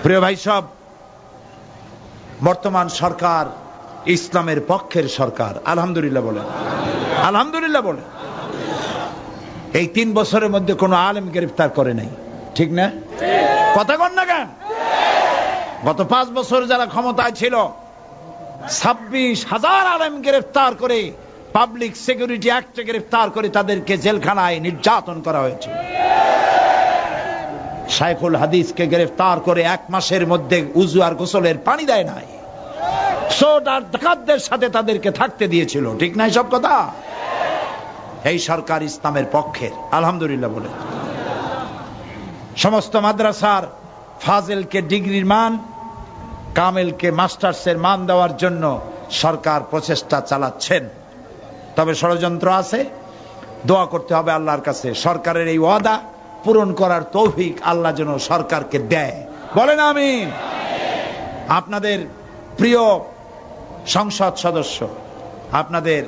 প্রিয় ভাই সব, বর্তমান সরকার ইসলামের পক্ষের সরকার। আলহামদুলিল্লাহ বলেন, আলহামদুলিল্লাহ বলেন। এই 3 বছরের মধ্যে কোনো আলেম গ্রেফতার করে নাই, ঠিক না? কথা কন না কেন? গত 5 বছর যারা ক্ষমতায় ছিল, 26,000 আলেম গ্রেফতার করে, পাবলিক সিকিউরিটি অ্যাক্টে গ্রেফতার করে তাদেরকে জেলখানায় নির্যাতন করা হয়েছে। শাইখুল হাদিসকে গ্রেফতার করে 1 মাসের মধ্যে উযু আর গোসলের পানি দেয় নাই। চোর আর ডাকাতদের সাথে তাদেরকে থাকতে দিয়েছিল, ঠিক না সব কথা? এই সরকার ইসলামের পক্ষের। আলহামদুলিল্লাহ বলে। সমস্ত মাদ্রাসার ফাজিলকে ডিগ্রির মান, কামেলকে মাস্টার্সের মান দেওয়ার জন্য সরকার প্রচেষ্টা চালাচ্ছেন। তবে ষড়যন্ত্র আছে, দোয়া করতে হবে আল্লাহর কাছে সরকারের এই ওয়াদা পূরণ করার তৌফিক আল্লাহ যেন সরকারকে দেয়। বলেন আমিন। আপনাদের প্রিয় সংসদ সদস্য, আপনাদের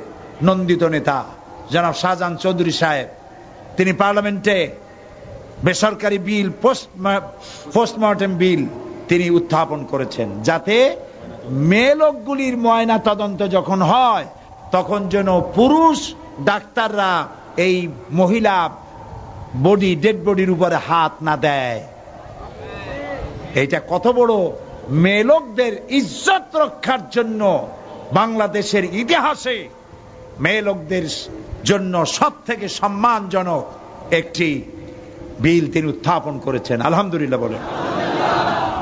নন্দিত নেতা জনাব শাহজাহান চৌধুরী সাহেব, তিনি পার্লামেন্টে বেসরকারি বিল, পোস্টমর্টেম বিল তিনি উত্থাপন করেছেন, যাতে মেয়ে লোকগুলির ময়না তদন্ত যখন হয় তখন যেন পুরুষ ডাক্তাররা এই মহিলা বডি, ডেড বডির উপরে হাত না দেয়। এটা কত বড় মেয়ে লোকদের ইজ্জত রক্ষার জন্য বাংলাদেশের ইতিহাসে মেয়ে লোকদের জন্য সব থেকে সম্মানজনক একটি বিল তিনি উত্থাপন করেছেন। আলহামদুলিল্লাহ বলেন।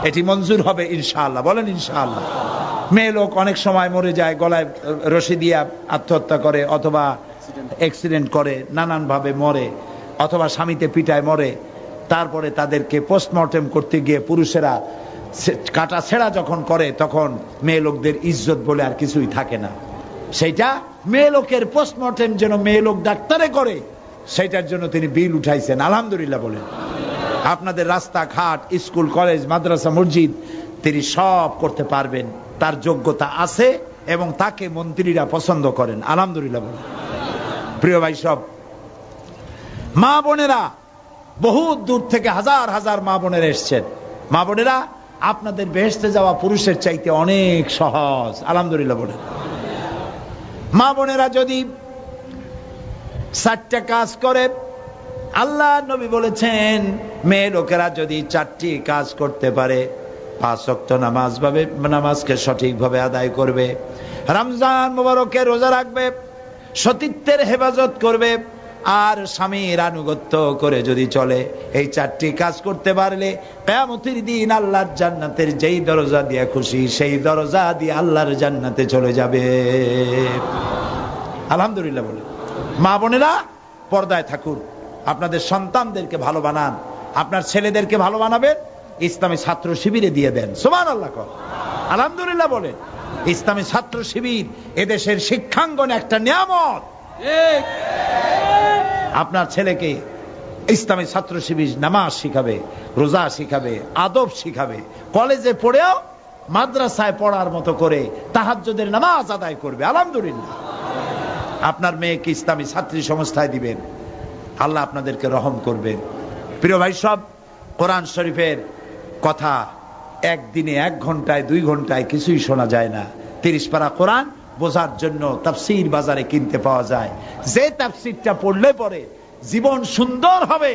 এটি মঞ্জুর হবে ইনশাআল্লাহ। বলেন ইনশাআল্লাহ। মেয়ে লোক অনেক সময় মরে যায়, গলায় রশি দিয়ে আত্মহত্যা করে, অথবা অ্যাক্সিডেন্ট করে, নানান ভাবে মরে, অথবা স্বামীতে পিটায় মরে। তারপরে তাদেরকে পোস্টমর্টেম করতে গিয়ে পুরুষেরা কাটা ছেঁড়া যখন করে, তখন মেয়ে লোকদের ইজ্জত বলে আর কিছুই থাকে না। সেইটা মেয়ে লোকের পোস্টমর্টেম যেন মেয়ে লোক ডাক্তারে করে, সেইটার জন্য তিনি বিল উঠাইছেন। আলহামদুলিল্লাহ বলেন। আপনাদের রাস্তাঘাট, স্কুল, কলেজ, মাদ্রাসা, মসজিদ তিনি সব করতে পারবেন, তার যোগ্যতা আছে এবং তাকে মন্ত্রীরা পছন্দ করেন। আলহামদুলিল্লাহ বলেন। প্রিয় ভাই সব, মা বোনেরা বহু দূর থেকে হাজার হাজার মা বোনেরা এসছেন। মা বোনেরা, আপনাদের বেহেশতে যাওয়া পুরুষের চাইতে অনেক সহজ। আলহামদুলিল্লাহ বলেন। মা বোনেরা যদি 4টা কাজ করে। আল্লাহ নবী বলেছেন মেয়ে লোকেরা যদি 4টি কাজ করতে পারে, 5 ওয়াক্ত নামাজকে সঠিকভাবে আদায় করবে, রমজান মুবারকে রোজা রাখবে, সতীত্বের হেফাজত করবে, আর স্বামীর আনুগত্য করে যদি চলে, এই 4টি কাজ করতে পারলে কিয়ামতের দিন আল্লাহর জান্নাতের যেই দরজা দিয়ে খুশি সেই দরজা দিয়ে আল্লাহর জান্নাতে চলে যাবে। আলহামদুলিল্লাহ বলে। মা বোনেরা পর্দায় থাকুন, আপনাদের সন্তানদেরকে ভালো বানান, আপনার ছেলেদেরকে ভালো বানাবেন, ইসলামী ছাত্র শিবিরে দিয়ে দেন। সুবহানাল্লাহ কর, আলহামদুলিল্লাহ বলে। ইসলামী ছাত্র শিবির এদেশের শিক্ষাঙ্গনে একটা নিয়ামত। আপনার ছেলেকে ইসলামী ছাত্র শিবির নামাজ শিখাবে, রোজা শিখাবে, আদব শিখাবে, কলেজে পড়েও মাদ্রাসায় পড়ার মতো করে তাহাজ্জুদের নামাজ আদায় করবে। আলহামদুলিল্লাহ। আপনার মেয়েকে ইসলামী ছাত্রী সংস্থায় দিবেন, আল্লাহ আপনাদেরকে রহম করবেন। প্রিয় ভাই সব, কোরআন শরীফের কথা একদিনে 1 ঘন্টায় 2 ঘন্টায় কিছুই শোনা যায় না। 30 পারা কোরআন বোঝার জন্য তাফসীর বাজারে কিনতে পাওয়া যায়। যে তাফসীরটা পড়লে পরে জীবন সুন্দর হবে,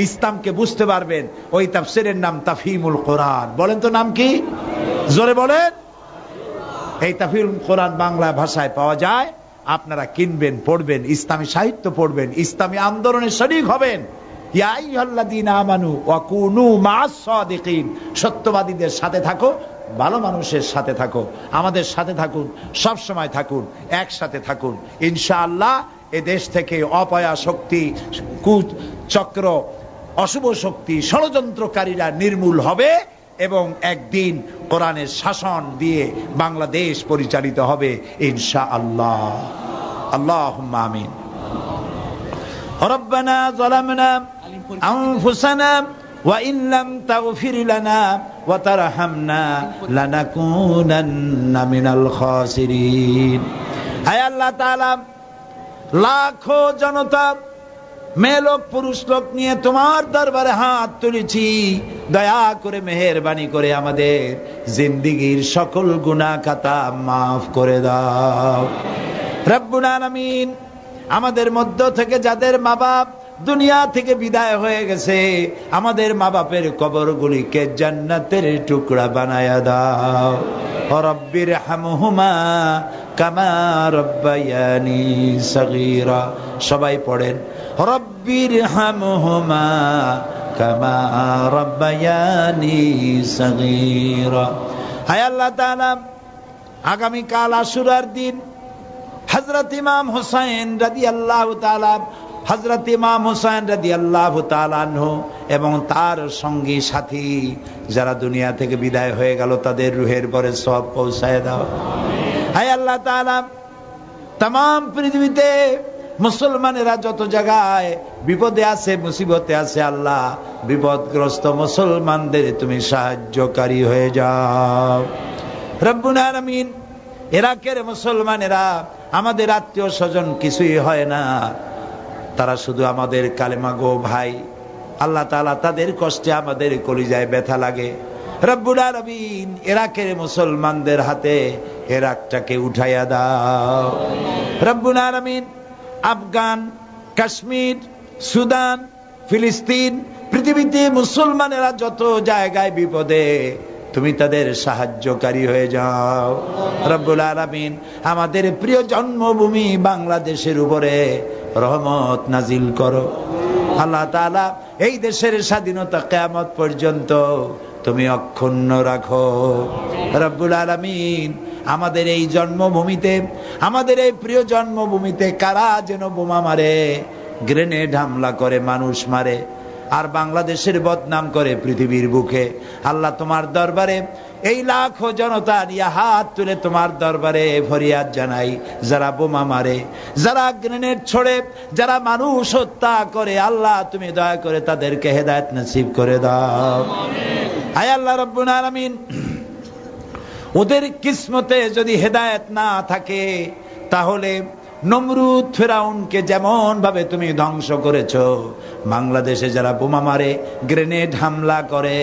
ইসলামকে বুঝতে পারবেন, ওই তাফসীরের নাম তাফহিমুল কোরআন। বলেন তো নাম কি? জোরে বলেন। এই তাফহিমুল কোরআন বাংলা ভাষায় পাওয়া যায়। আপনারা কিনবেন, পড়বেন, ইসলামী সাহিত্য পড়বেন, ইসলামী আন্দোলনে শরীক হবেন। ইয়া আইয়ুহাল্লাযীনা আমানু ওয়া কুনু মা'আস সাদিকিন। সত্যবাদীদের সাথে থাকো, ভালো মানুষের সাথে থাকো, আমাদের সাথে থাকুন, সব সময় থাকুন, একসাথে থাকুন। ইনশাআল্লাহ এ দেশ থেকে অপয়া শক্তি, কুচক্র, অশুভ শক্তি, ষড়যন্ত্রকারীরা নির্মূল হবে এবং একদিন কোরআনের শাসন দিয়ে বাংলাদেশ পরিচালিত হবে ইনশাআল্লাহ। আল্লাহুম্মা আমিন। রব্বানা যালামনা আনফুসানা ওয়া ইন লাম তাগফির লানা ওয়া তারহামনা লানাকুনান্না মিনাল খাসিরিন। হায় আল্লাহ তাআলা, লাখো জনতা, মেয়ে লোক পুরুষ লোক নিয়ে তোমার দরবারে হাত তুলেছি। দয়া করে মেহেরবানি করে আমাদের জিন্দেগীর সকল গুনাহ খাতা মাফ করে দাও রব্বুল আলামিন। আমাদের মধ্য থেকে যাদের মা বাপ দুনিয়া থেকে বিদায় হয়ে গেছে, আমাদের মা বাপের কবরগুলিকে জান্নাতের টুকরা বানায়া দাও। রব্বির হামহুমা কামা রব্বায়ানি সগীরা। সবাই পড়েন, রব্বির হামহুমা কামা রব্বায়ানি সগীরা। হায় আল্লাহ তাআলা, আগামী কাল আশুরার দিন হযরত ইমাম হুসাইন রাদিয়াল্লাহু তাআলা, হযরত ইমাম হুসাইন রাদিয়াল্লাহু তাআলা আনহু এবং তার সঙ্গী সাথী যারা দুনিয়া থেকে বিদায় হয়ে গেল, তাদের রূহের পরে সওয়াব পৌঁছায় দাও। হায় আল্লাহ তাআলা, तमाम পৃথিবীতে মুসলমানেরা যত জায়গায় বিপদে আছে, মুসিবতে আছে, আল্লাহ বিপদগ্রস্ত মুসলমানদের তুমি সাহায্যকারী হয়ে যাও রব্বুল আলামিন। ইরাকের মুসলমানেরা আমাদের আত্মীয় স্বজন কিছুই হয় না, তারা শুধু আমাদের কালেমা গো ভাই। আল্লাহ তাআলা তাদের কষ্টে আমাদের কলিজায় ব্যথা লাগে রব্বুল আলামিন। ইরাকের মুসলমানদের হাতে ইরাকটাকে উঠাইয়া দাও রব্বুল আলামিন। আফগান, কাশ্মীর, সুদান, ফিলিস্তিন, পৃথিবীতে মুসলমানেরা যত জায়গায় বিপদে, তুমি তাদের সাহায্যকারী হয়ে যাও রব্বুল আলামিন। আমাদের প্রিয় জন্মভূমি বাংলাদেশের উপরে রহমত নাজিল করো আল্লাহ তাআলা। এই দেশের স্বাধীনতা কিয়ামত পর্যন্ত তুমি অক্ষুণ্ণ রাখো রব্বুল আলামিন। আমাদের এই জন্মভূমিতে, আমাদের এই প্রিয় জন্মভূমিতে কারা যেন বোমা মারে, গ্রেনেড হামলা করে, মানুষ মারে, আর বাংলাদেশের বদনাম করে পৃথিবীর বুকে। আল্লাহ তোমার দরবারে এই লাখো জনতা নিয়ে হাত তুলে তোমার দরবারে ফরিয়াদ জানাই, যারা বোমা মারে, যারা গ্রেনেড ছোড়ে, যারা মানুষ হত্যা করে, আল্লাহ তুমি দয়া করে তাদেরকে হেদায়েত নসিব করে দাও আয় আল্লাহ রব্বুল আলামিন। ওদের কিসমতে যদি হেদায়েত না থাকে, তাহলে নমরুদ ফেরাউনকে যেমন ভাবে তুমি ধ্বংস করেছো, বাংলাদেশে যারা বোমা মারে, গ্রেনেড হামলা করে,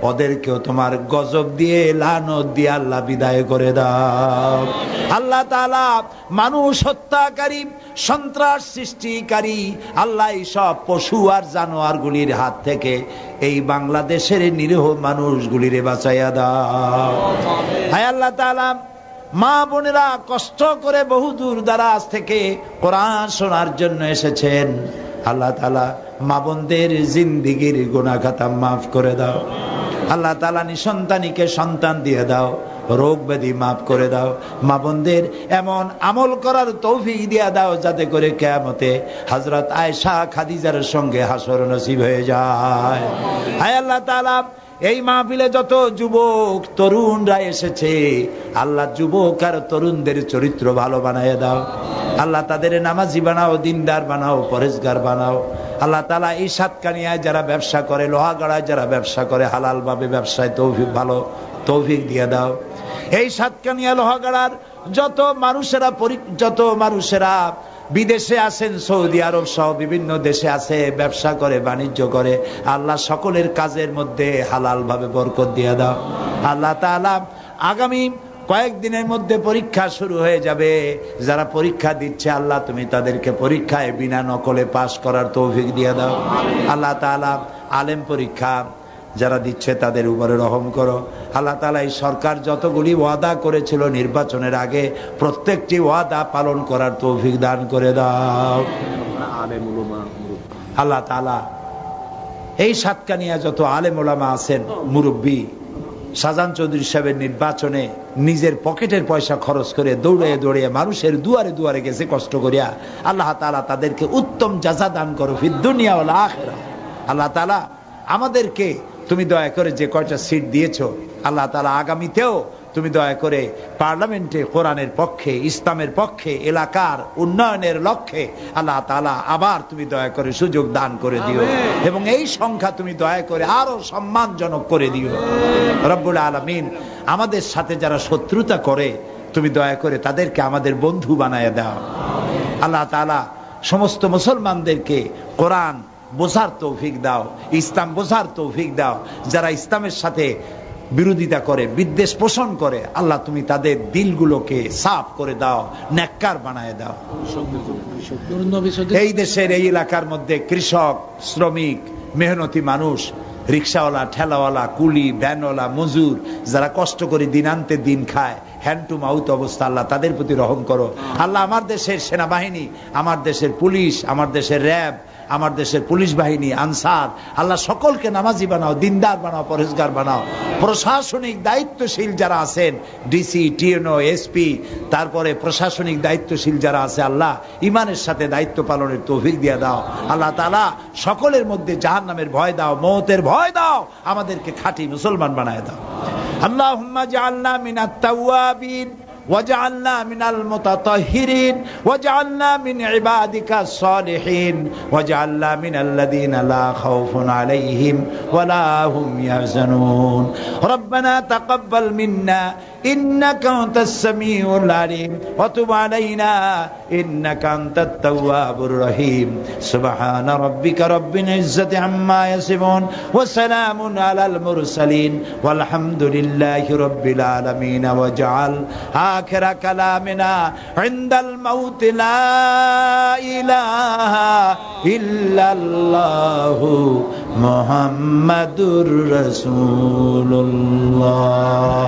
ওদেরকেও তোমার গজব দিয়ে, লানত দিয়ে আল্লাহ বিদায় করে দাও। আল্লাহ তাআলা মানুষ হত্যাকারী, সন্ত্রাস সৃষ্টিকারী আল্লাহ সব পশু আর জানোয়ারগুলির হাত থেকে এই বাংলাদেশের নিরীহ মানুষগুলিরে বাঁচাইয়া দাও। হায় আল্লাহ তাআলা, মা বোনেরা কষ্ট করে বহু দূর দারাজ থেকে কোরআন শোনার জন্য এসেছেন। আল্লাহ তাআলা মা বোনদের জিন্দেগির গুনাহ খাতা মাফ করে দাও। আল্লাহ তাআলা নিঃসন্তানীকে সন্তান দিয়ে দাও, রোগ ব্যাধি মাফ করে দাও। মা বোনদের এমন আমল করার তৌফিক দিয়া দাও যাতে করে কিয়ামতে হযরত আয়েশা খাদিজার সঙ্গে হাসর নসিব হয়ে যায়। হায় আল্লাহ তাআলা, এই মাহফিলে যত যুবক তরুণরা এসেছে, আল্লাহ যুবক আর তরুণদের চরিত্র ভালো বানায় দাও। আল্লাহ তাদের নামাজি বানাও, দিনদার বানাও, পরেজগার বানাও। আল্লাহ তাআলা এই সাতকানিয়ায় যারা ব্যবসা করে, লোহাগড়ায় যারা ব্যবসা করে, হালাল ভাবে ব্যবসায় তৌফিক, ভালো তৌফিক দিয়ে দাও। এই সাতকানিয়া লোহাগড়ার যত মানুষেরা বিদেশে আছেন, সৌদি আরব সহ বিভিন্ন দেশে আছে, ব্যবসা করে, বাণিজ্য করে, আল্লাহ সকলের কাজের মধ্যে হালাল ভাবে বরকত দিয়ে দাও। আল্লাহ তাআলা আগামী কয়েকদিনের মধ্যে পরীক্ষা শুরু হয়ে যাবে, যারা পরীক্ষা দিচ্ছে আল্লাহ তুমি তাদেরকে পরীক্ষায় বিনা নকলে পাশ করার তৌফিক দিয়ে দাও। আল্লাহ তাআলা আলেম পরীক্ষা যারা দিচ্ছে তাদের উপরে রহম করো। আল্লাহ তাআলা এই সরকার যতগুলি ওয়াদা করেছিল নির্বাচনের আগে, প্রত্যেকটি ওয়াদা পালন করার তৌফিক দান করে দাও। আল্লাহ তাআলা এই সাতকানিয়া যত আলেম ওলামা আছেন, মুরব্বী, শাহজাহান চৌধুরী সাহেবের নির্বাচনে নিজের পকেটের পয়সা খরচ করে দৌড়ে দৌড়ে মানুষের দুয়ারে দুয়ারে গেছে কষ্ট করিয়া, আল্লাহ তাআলা তাদেরকে উত্তম জাযা দান করো ফিদ দুনিয়া ওয়াল আখিরাহ। আল্লাহ তাআলা আমাদেরকে তুমি দয়া করে যে কয়টা সিট দিয়েছো, আল্লাহ তাআলা আগামীতেও তুমি দয়া করে পার্লামেন্টে কোরআনের পক্ষে, ইসলামের পক্ষে, এলাকার উন্নয়নের লক্ষ্যে আল্লাহ তাআলা আবার তুমি দয়া করে সুযোগ দান করে দিও, এবং এই সংখ্যা তুমি দয়া করে আরো সম্মানজনক করে দিও। রব্বুল আলামিন, আমাদের সাথে যারা শত্রুতা করে তুমি দয়া করে তাদেরকে আমাদের বন্ধু বানায় দাও। আল্লাহ তাআলা সমস্ত মুসলমানদেরকে কোরআন বোঝার তৌফিক দাও, ইসলাম বোঝার তৌফিক দাও। যারা ইসলামের সাথে বিরোধিতা করে, বিদ্বেষ পোষণ করে, আল্লাহ তুমি তাদের দিলগুলোকে সাফ করে দাও, নেককার বানায় দাও। এই দেশের এই এলাকার মধ্যে কৃষক, শ্রমিক, মেহনতি মানুষ, রিক্সাওয়ালা, ঠেলাওয়ালা, কুলি, ভ্যানওয়ালা, মজুর, যারা কষ্ট করে দিন আনতে দিন খায়, হ্যান্ড টু মাউথ অবস্থা, আল্লাহ তাদের প্রতি রহম করো। আল্লাহ আমার দেশের সেনাবাহিনী, আমার দেশের পুলিশ, আমার দেশের র্যাব, আমার দেশের পুলিশ বাহিনী, আনসার, আল্লাহ সকলকে নামাজি বানাও, দিনদার বানাও, পরেজগার বানাও। প্রশাসনিক দায়িত্বশীল যারা আছেন, ডিসি, টিএনও, এসপি, তারপরে প্রশাসনিক দায়িত্বশীল যারা আছে, আল্লাহ ইমানের সাথে দায়িত্ব পালনের তৌফিক দিয়ে দাও। আল্লাহ তাআলা সকলের মধ্যে জাহান্নামের ভয় দাও, মওতের ভয় দাও, আমাদেরকে খাঁটি মুসলমান বানায় দাও। আল্লাহুম্মা জাআলনা মিনাত তাওয়াবিন وجعلنا من المتطهرين وجعلنا من عبادك الصالحين وجعلنا من الذين لا خوف عليهم ولا هم يحزنون ربنا تقبل منا إنك أنت السميع العليم وتب علينا إنك أنت التواب الرحيم سبحان ربك رب العزة عما يصفون وسلام على المرسلين والحمد لله رب العالمين واجعل آخر كلامنا عند الموت لا إله إلا الله محمد رسول الله